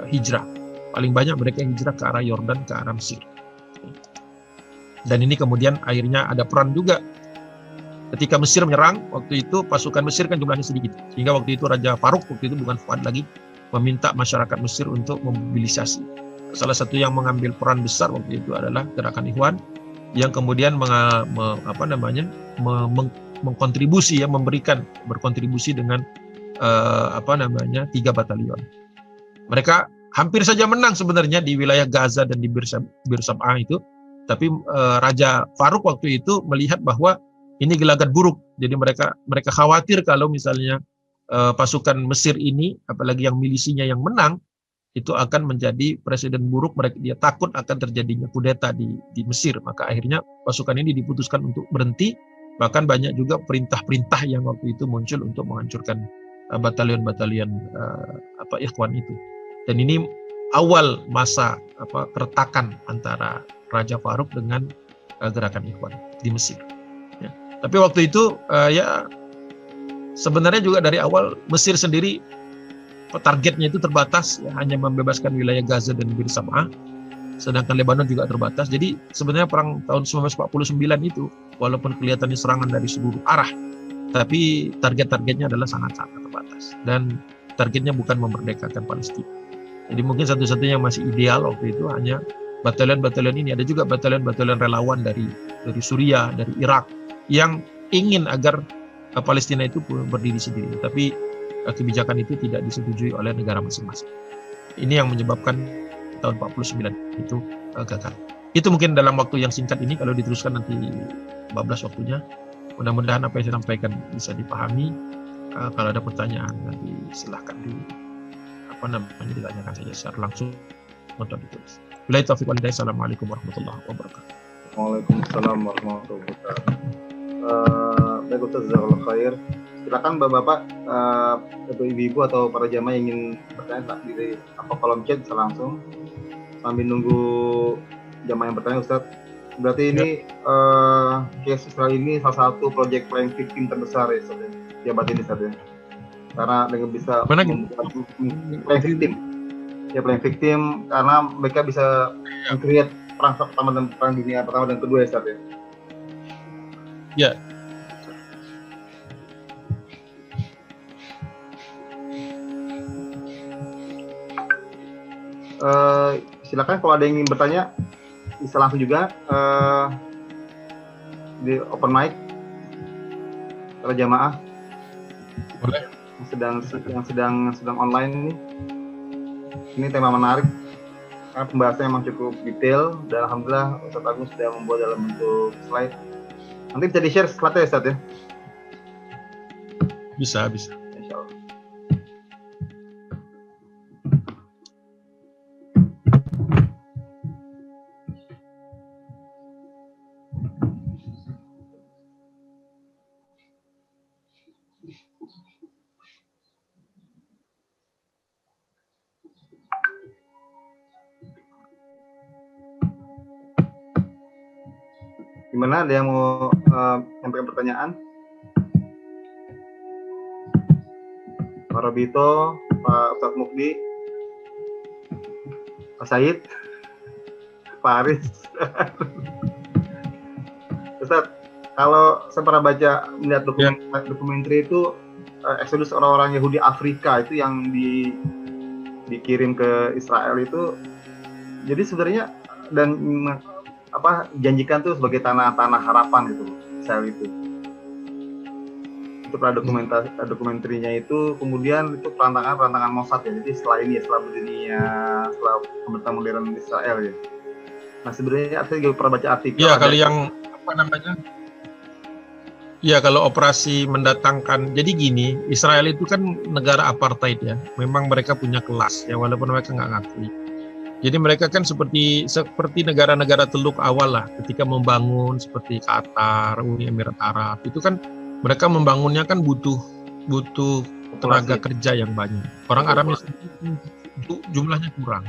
hijrah. Paling banyak mereka yang hijrah ke arah Yordan, ke arah Mesir. Dan ini kemudian akhirnya ada peran juga. Ketika Mesir menyerang, waktu itu pasukan Mesir kan jumlahnya sedikit. Sehingga waktu itu Raja Faruk, waktu itu bukan Fuad lagi, meminta masyarakat Mesir untuk memobilisasi. Salah satu yang mengambil peran besar waktu itu adalah Gerakan Ikhwan, yang kemudian berkontribusi dengan 3 batalion. Mereka hampir saja menang sebenarnya di wilayah Gaza dan di Bir Sab'ah itu, tapi Raja Faruk waktu itu melihat bahwa ini gelagat buruk. Jadi mereka khawatir kalau misalnya pasukan Mesir ini, apalagi yang milisinya yang menang, itu akan menjadi presiden buruk. Dia takut akan terjadinya kudeta di Mesir. Maka akhirnya pasukan ini diputuskan untuk berhenti. Bahkan banyak juga perintah-perintah yang waktu itu muncul untuk menghancurkan batalion-batalion Ikhwan itu. Dan ini awal masa keretakan antara Raja Faruk dengan Gerakan Ikhwan di Mesir. Ya. Tapi waktu itu ya sebenarnya juga dari awal Mesir sendiri targetnya itu terbatas, ya, hanya membebaskan wilayah Gaza dan Bir Sab'ah, sedangkan Lebanon juga terbatas. Jadi sebenarnya perang tahun 1949 itu walaupun kelihatannya serangan dari seluruh arah, tapi target-targetnya adalah sangat-sangat terbatas dan targetnya bukan memerdekakan Palestina. Jadi mungkin satu-satunya yang masih ideal waktu itu hanya batalion-batalion ini. Ada juga batalion-batalion relawan dari Suriah, dari Irak yang ingin agar Palestina itu berdiri sendiri, tapi kebijakan itu tidak disetujui oleh negara masing-masing. Ini yang menyebabkan tahun 49 itu gagal. Itu mungkin dalam waktu yang singkat ini, kalau diteruskan nanti bablas waktunya. Mudah-mudahan apa yang saya sampaikan bisa dipahami. Kalau ada pertanyaan nanti silahkan ditanyakan saja secara langsung atau ditulis. Billahi taufiq wal hidayah. Assalamualaikum warahmatullahi wabarakatuh. Waalaikumsalam warahmatullahi wabarakatuh. Baik, Ustaz, jazakallahu khair. Silakan Bapak-bapak atau ibu-ibu atau para jamaah yang ingin bertanya tak di kolom chat bisa langsung sambil nunggu jamaah yang bertanya, Ustaz. Berarti ini case Israel ini salah satu proyek playing victim terbesar ya, Ustaz, jabat ini, Ustaz, ya. Karena dengan bisa playing victim karena mereka bisa meng-create perang pertama dan perang dunia pertama dan kedua, ya, Ustaz, ya. Ya. Silakan kalau ada yang ingin bertanya bisa langsung juga di open mic para jamaah. Boleh. Yang sedang online ini tema menarik. karena pembahasannya memang cukup detail dan alhamdulillah Ustadz Agung sudah membuat dalam bentuk slide. Nanti bisa di-share slide-nya ya Ustadz ya? Bisa. Insya Allah. Gimana, ada yang mau sampaikan pertanyaan? Pak Robito, Pak Ustadz Mukdi, Pak Said, Pak Aris. Ustadz, kalau saya pernah melihat dokumenter itu eksodus orang-orang Yahudi Afrika itu yang dikirim ke Israel itu, jadi sebenarnya dan janjikan tuh sebagai tanah harapan gitu Israel itu. Itu pada dokumenterinya itu, kemudian itu perantangan Mossad ya. Jadi setelah pemerintahan modern Israel ya. Nah sebenarnya saya juga pernah baca artikel. Ya kalau yang kalau operasi mendatangkan, jadi gini, Israel itu kan negara apartheid ya. Memang mereka punya kelas ya, walaupun mereka nggak ngakui. Jadi mereka kan seperti negara-negara Teluk awal lah, ketika membangun seperti Qatar, Uni Emirat Arab, itu kan mereka membangunnya kan butuh tenaga kerja yang banyak. Orang Arabnya sendiri jumlahnya kurang.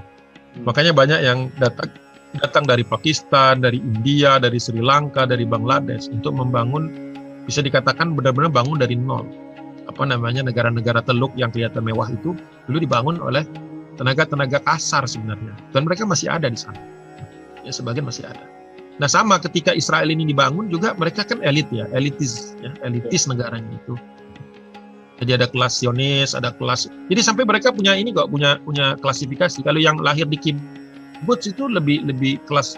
Makanya banyak yang datang dari Pakistan, dari India, dari Sri Lanka, dari Bangladesh untuk membangun, bisa dikatakan benar-benar bangun dari nol. Negara-negara Teluk yang kelihatan mewah itu dulu dibangun oleh tenaga kasar sebenarnya, dan mereka masih ada di sana. Ya sebagian masih ada. Nah sama ketika Israel ini dibangun juga mereka kan elitis negaranya itu. Jadi ada kelas Zionis, ada kelas. Jadi sampai mereka punya klasifikasi. Kalau yang lahir di kibbutz itu lebih kelas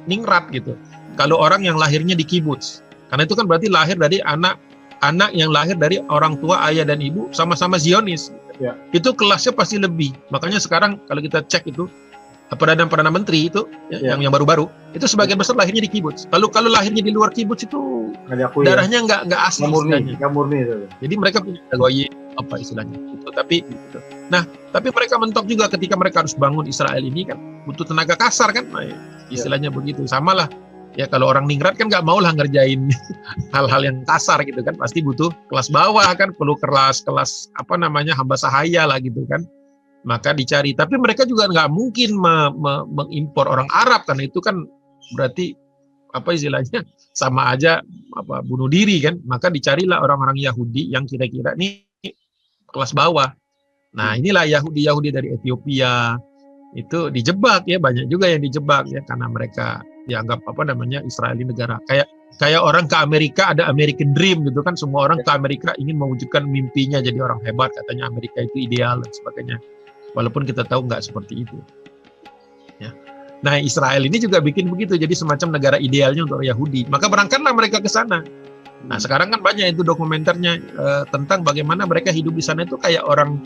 ningrat gitu. Kalau orang yang lahirnya di kibbutz, karena itu kan berarti lahir dari anak yang lahir dari orang tua, ayah dan ibu sama-sama Zionis. Ya. Itu kelasnya pasti lebih. Makanya sekarang kalau kita cek itu perdana menteri itu yang baru-baru itu sebagian besar lahirnya di kibbutz. Kalau lahirnya di luar kibbutz itu darahnya nggak asli, nggak murni itu. Jadi mereka punya goyim istilahnya. Itu tapi mereka mentok juga ketika mereka harus bangun Israel ini kan butuh tenaga kasar kan, istilahnya begitu. Samalah. Ya kalau orang ningrat kan nggak mau lah ngerjain hal-hal yang kasar gitu kan, pasti butuh kelas bawah kan, perlu kelas hamba sahaya lah gitu kan, maka dicari. Tapi mereka juga nggak mungkin mengimpor orang Arab, karena itu kan berarti istilahnya sama aja bunuh diri kan, maka dicarilah orang-orang Yahudi yang kira-kira ini kelas bawah. Nah inilah Yahudi dari Ethiopia itu dijebak ya, banyak juga yang dijebak ya, karena mereka dianggap Israel ini negara kayak orang ke Amerika ada American Dream gitu kan, semua orang ke Amerika ingin mewujudkan mimpinya jadi orang hebat, katanya Amerika itu ideal dan sebagainya, walaupun kita tahu nggak seperti itu ya. Nah Israel ini juga bikin begitu, jadi semacam negara idealnya untuk Yahudi, maka berangkatlah mereka ke sana. Nah sekarang kan banyak itu dokumenternya tentang bagaimana mereka hidup di sana itu kayak orang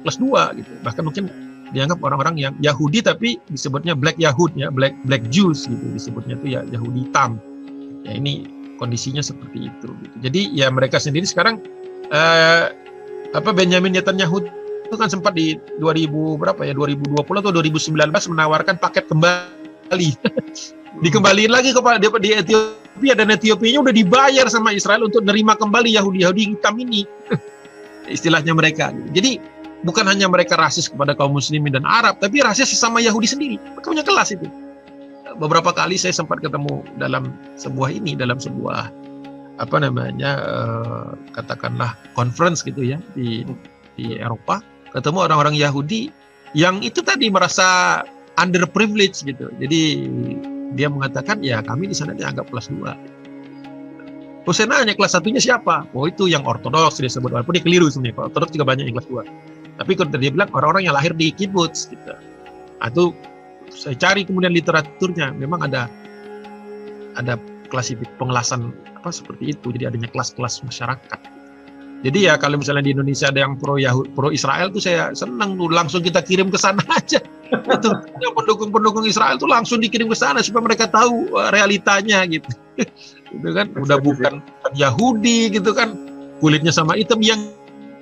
kelas 2 gitu, bahkan mungkin dianggap orang-orang yang Yahudi tapi disebutnya Black Yahud ya, Black Jews gitu disebutnya, itu ya Yahudi hitam. Ya ini kondisinya seperti itu gitu. Jadi ya mereka sendiri sekarang Benjamin Netanyahu itu kan sempat di 2020 atau 2019 menawarkan paket kembali. Dikembaliin lagi kepada di Ethiopia, dan Ethiopia udah dibayar sama Israel untuk nerima kembali Yahudi hitam ini. Istilahnya mereka. Jadi bukan hanya mereka rasis kepada kaum muslimin dan Arab, tapi rasis sesama Yahudi sendiri. Mereka punya kelas itu. Beberapa kali saya sempat ketemu dalam sebuah katakanlah conference gitu ya di Eropa, ketemu orang-orang Yahudi yang itu tadi merasa underprivileged gitu. Jadi dia mengatakan ya kami di sana dianggap kelas 2. Saya nanya kelas 1-nya siapa? Oh itu yang ortodoks dia sebut, walaupun dia keliru sebenarnya. Ortodoks juga banyak yang kelas 2. Tapi kalau dia bilang orang-orang yang lahir di kibbutz gitu. Itu saya cari kemudian literaturnya, memang ada pengelasan seperti itu. Jadi adanya kelas-kelas masyarakat. Jadi ya kalau misalnya di Indonesia ada yang pro Israel tuh saya senang tuh, langsung kita kirim ke sana aja. Itu yang pendukung Israel itu langsung dikirim ke sana supaya mereka tahu realitanya gitu. Itu kan udah bukan Yahudi gitu kan, kulitnya sama hitam, yang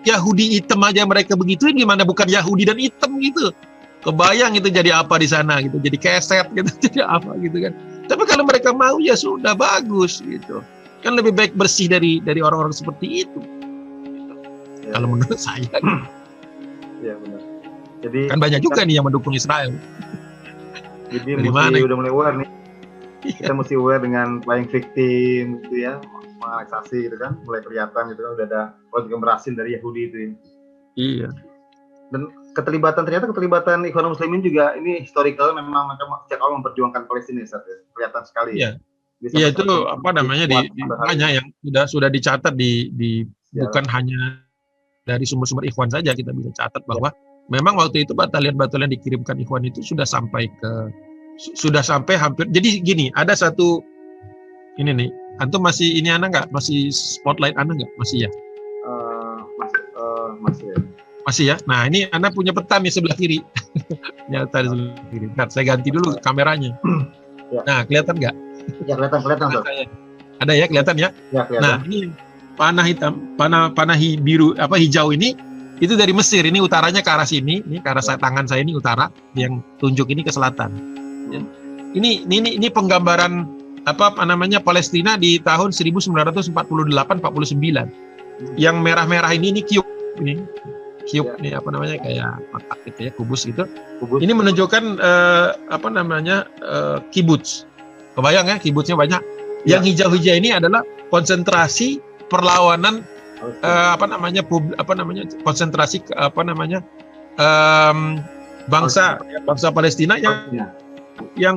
Yahudi hitam aja mereka begituin, gimana bukan Yahudi dan hitam gitu. Kebayang itu jadi apa di sana gitu, jadi keset gitu, jadi apa gitu kan. Tapi kalau mereka mau ya sudah bagus gitu. Kan lebih baik bersih dari orang-orang seperti itu. Ya, Kalau menurut saya. ya benar. Jadi Kan banyak juga nih yang mendukung Israel. Jadi Dari mesti mana? udah mulai aware nih. Kita mesti aware dengan buying victim gitu ya, menganeksasi gitu kan, mulai kelihatan gitu kan udah ada proyek yang berhasil dari Yahudi itu ya. Iya. Dan ternyata keterlibatan Ikhwan Muslimin juga ini historical, memang mereka sejak awal memperjuangkan Palestina ya, kelihatan sekali. Iya. Bisa Iya itu apa namanya banyak yang sudah dicatat di Ya. bukan hanya dari sumber-sumber Ikhwan saja, kita bisa catat bahwa memang waktu itu batalion-batalion dikirimkan Ikhwan itu sudah sampai hampir. Jadi gini, ada satu ini nih, antum masih ini anak nggak? Masih spotlight anak nggak? Masih ya? Masih ya. Masih ya. Nah ini anak punya peta nih sebelah kiri. Nyata di sebelah kiri. Bentar, saya ganti dulu kameranya. Ya. Nah kelihatan nggak? Ya kelihatan tuh. Ada ya, kelihatan ya? Ya kelihatan. Nah ini panah hitam, panah biru hijau ini itu dari Mesir. Ini utaranya ke arah sini, ini ke arah tangan saya ini utara, yang tunjuk ini ke selatan. Ya. Ini penggambaran apa namanya Palestina di tahun 1948-49. Yang merah-merah ini cube ini. Cube nih apa namanya kayak kotak gitu ya, kubus gitu. Ini menunjukkan apa namanya kibuts. Kebayang ya kibutsnya banyak. Yang hijau-hijau ini adalah konsentrasi perlawanan konsentrasi bangsa Palestina yang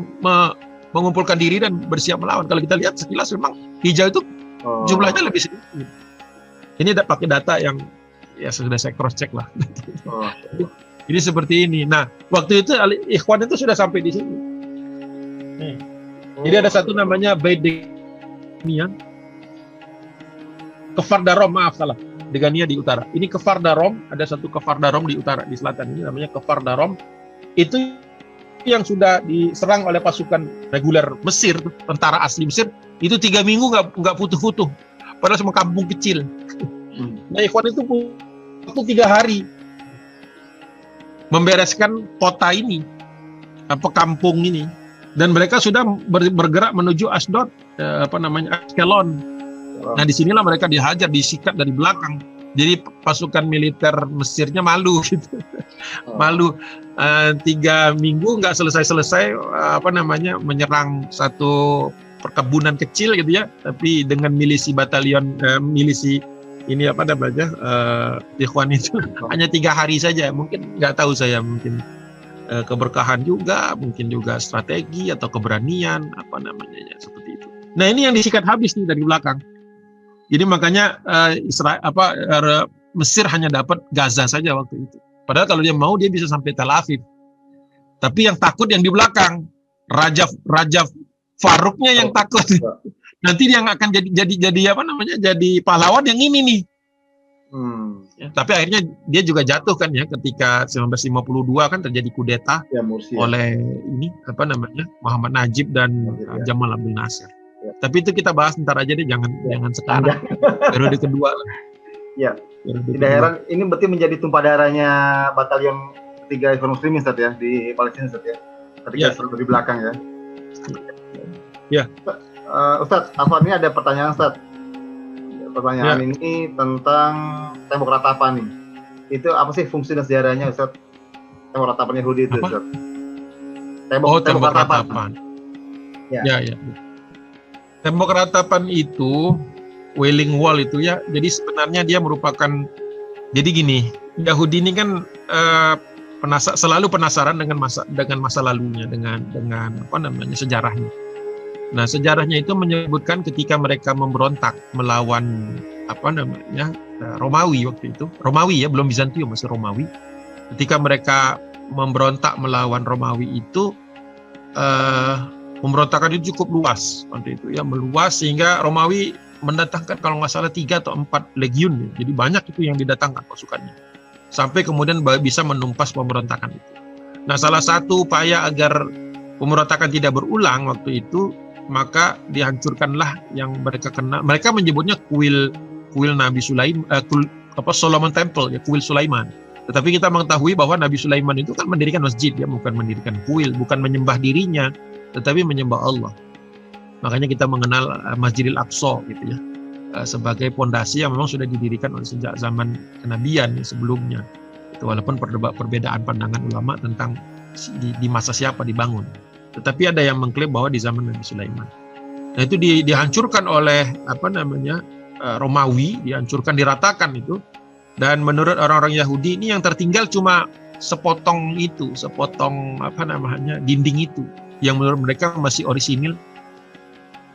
mengumpulkan diri dan bersiap melawan. Kalau kita lihat sekilas memang hijau itu jumlahnya lebih sedikit. Ini pakai data yang ya sudah saya cross check lah. Ini seperti ini. Nah, waktu itu Ikhwan itu sudah sampai di sini. Jadi ada satu namanya Beit Degania, Kfar Darom, Degania di utara. Ini Kfar Darom, ada satu Kfar Darom di utara, di selatan. Ini namanya Kfar Darom. Itu yang sudah diserang oleh pasukan reguler Mesir, tentara asli Mesir. Itu 3 minggu nggak putuh-putuh. Padahal semua kampung kecil. Nah, Ikhwan itu waktu 3 hari membereskan kota ini, kampung ini, dan mereka sudah bergerak menuju Asdod, Ashkelon. Nah, disinilah mereka dihajar, disikat dari belakang. Jadi pasukan militer Mesirnya malu gitu, malu. 3 minggu nggak selesai menyerang satu perkebunan kecil gitu ya, tapi dengan milisi batalion milisi ini Ikhwan itu hanya 3 hari saja. Mungkin nggak tahu saya, mungkin keberkahan juga, mungkin juga strategi atau keberanian seperti itu. Nah ini yang disikat habis nih dari belakang. Jadi makanya Mesir hanya dapat Gaza saja waktu itu. Padahal kalau dia mau dia bisa sampai Tel Aviv. Tapi yang takut yang di belakang, Raja Faruknya yang takut. Nanti yang akan jadi pahlawan yang ini nih. Ya, tapi akhirnya dia juga jatuh kan ya ketika 1952 kan terjadi kudeta oleh Muhammad Najib dan Jamal Abdel Nasser. Ya. Tapi itu kita bahas ntar aja deh, jangan sekarang. Periode kedua. Ya. Tidak heran ini berarti menjadi tumpah darahnya batalion 3 Ikhwan Muslimin Ustaz ya di Palestina Ustaz ya. Ketika serbu di belakang ya. Ya. Ustaz, Afwan ini ada pertanyaan Ustaz. Pertanyaan ini tentang tembok ratapan nih. Itu apa sih fungsi dan sejarahnya Ustaz? Tembok ratapan Yahudi itu Ustaz. Tembok ratapan. Ya. Tembok ratapan itu Wailing Wall itu ya. Jadi sebenarnya dia merupakan, jadi gini, Yahudi ini kan selalu penasaran dengan masa lalunya, dengan sejarahnya. Nah, sejarahnya itu menyebutkan ketika mereka memberontak melawan Romawi waktu itu. Romawi ya, belum Bizantium, masih Romawi. Ketika mereka memberontak melawan Romawi itu pemberontakan itu cukup luas waktu itu ya, meluas sehingga Romawi mendatangkan kalau nggak salah 3 atau 4 legiun ya. Jadi banyak itu yang didatangkan pasukannya. Sampai kemudian bisa menumpas pemberontakan itu. Nah, salah satu upaya agar pemberontakan tidak berulang waktu itu, maka dihancurkanlah yang mereka kenal. Mereka menyebutnya kuil Nabi Sulaiman, Solomon Temple, ya, kuil Sulaiman. Tetapi kita mengetahui bahwa Nabi Sulaiman itu kan mendirikan masjid, ya, bukan mendirikan kuil, bukan menyembah dirinya, tetapi menyembah Allah. Makanya kita mengenal Masjidil Aqsa gitu ya, sebagai pondasi yang memang sudah didirikan oleh sejak zaman kenabian ya, sebelumnya. Itu walaupun perbedaan pandangan ulama tentang di masa siapa dibangun. Tetapi ada yang mengklaim bahwa di zaman Nabi Sulaiman. Nah, itu dihancurkan oleh Romawi, dihancurkan, diratakan itu. Dan menurut orang-orang Yahudi ini yang tertinggal cuma sepotong dinding itu yang menurut mereka masih orisinil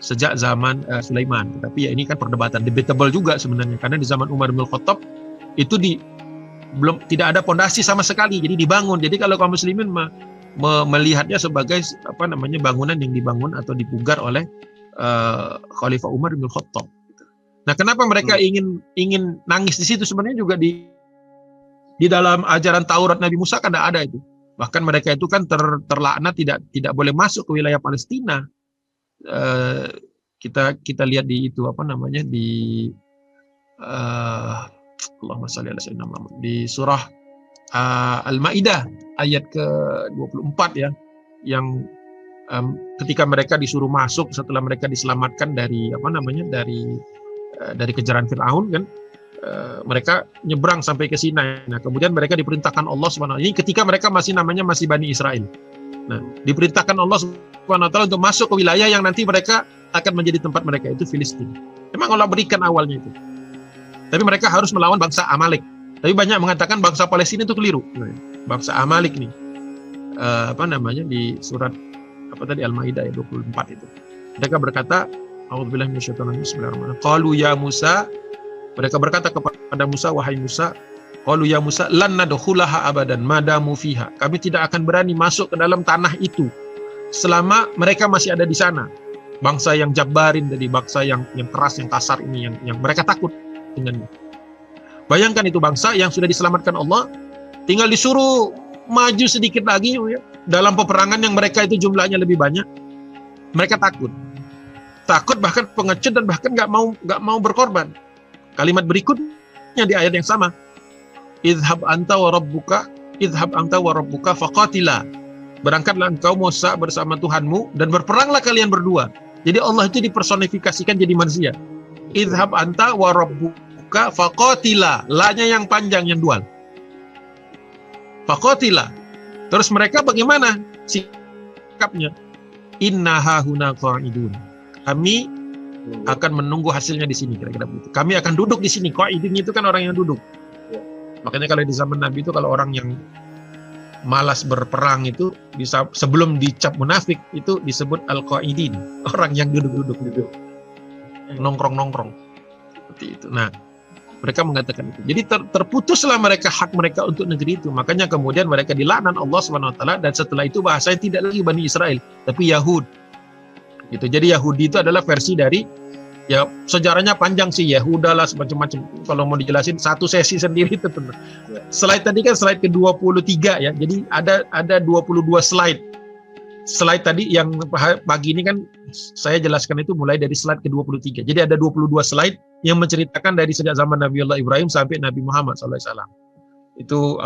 sejak zaman Sulaiman. Tapi ya ini kan perdebatan, debatable juga sebenarnya, karena di zaman Umar bin Khattab itu belum tidak ada pondasi sama sekali, jadi dibangun. Jadi kalau kaum muslimin melihatnya sebagai bangunan yang dibangun atau dipugar oleh Khalifah Umar bin Khattab. Nah, kenapa mereka ingin nangis di situ? Sebenarnya juga di dalam ajaran Taurat Nabi Musa kan ada itu. Bahkan mereka itu kan terlaknat tidak boleh masuk ke wilayah Palestina. Kita lihat di itu Allahumma shalli ala sayyidina Muhammad di surah Al-Maidah ayat ke-24 ya, yang ketika mereka disuruh masuk setelah mereka diselamatkan dari dari kejaran Firaun kan, mereka nyebrang sampai ke Sinai. Nah, kemudian mereka diperintahkan Allah Subhanahu wa taala, ini ketika mereka masih Bani Israel. Nah, diperintahkan Allah Subhanahu wa taala untuk masuk ke wilayah yang nanti mereka akan menjadi tempat mereka, itu Filistin. Memang Allah berikan awalnya itu. Tapi mereka harus melawan bangsa Amalek. Tapi banyak mengatakan bangsa Palestina itu keliru. Bangsa Amalek nih. Di surat Al-Maidah 24 itu. Mereka berkata, A'udzubillahi minasyaitonir rajim. Bismillahirrahmanirrahim. Qalu ya Musa, mereka berkata kepada Musa, wahai Musa, qalu ya Musa lan nadkhulaha abadan madamu fiha. Kami tidak akan berani masuk ke dalam tanah itu selama mereka masih ada di sana. Bangsa yang jabbarin, jadi bangsa yang keras, yang kasar ini yang mereka takut dengannya. Bayangkan itu bangsa yang sudah diselamatkan Allah, tinggal disuruh maju sedikit lagi ya, dalam peperangan yang mereka itu jumlahnya lebih banyak. Mereka takut bahkan pengecut, dan bahkan nggak mau berkorban. Kalimat berikutnya di ayat yang sama, idhab anta wa rabbuka faqatila. Berangkatlah engkau Musa bersama Tuhanmu dan berperanglah kalian berdua. Jadi Allah itu dipersonifikasikan jadi manusia. Idhab anta wa rabbuka faqatila, la-nya yang panjang, yang dual. Faqatila. Terus mereka bagaimana sikapnya? Inna hahuna qa'idun. Kami akan menunggu hasilnya di sini, kira-kira begitu. Kami akan duduk di sini. Qa'idun itu kan orang yang duduk. Makanya kalau di zaman Nabi itu, kalau orang yang malas berperang itu bisa, sebelum dicap munafik itu disebut al-qa'idin, orang yang duduk-duduk gitu. Nongkrong-nongkrong. Seperti itu. Nah, mereka mengatakan itu. Jadi terputuslah mereka hak mereka untuk negeri itu. Makanya kemudian mereka dilaknat Allah SWT, dan setelah itu bahasanya tidak lagi Bani Israel, tapi Yahud. Gitu. Jadi Yahudi itu adalah versi dari, ya sejarahnya panjang sih, Yahuda lah semacam-macam. Kalau mau dijelasin satu sesi sendiri itu benar. Slide tadi kan slide ke-23 ya. Jadi ada 22 slide. Slide tadi yang pagi ini kan saya jelaskan itu mulai dari slide ke-23. Jadi ada 22 slide yang menceritakan dari sejak zaman Nabiullah Ibrahim sampai Nabi Muhammad SAW. Itu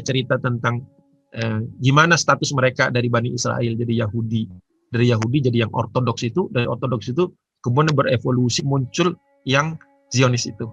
cerita tentang gimana status mereka dari Bani Israel jadi Yahudi. Dari Yahudi jadi yang ortodoks itu, dari ortodoks itu kemudian berevolusi muncul yang Zionis itu.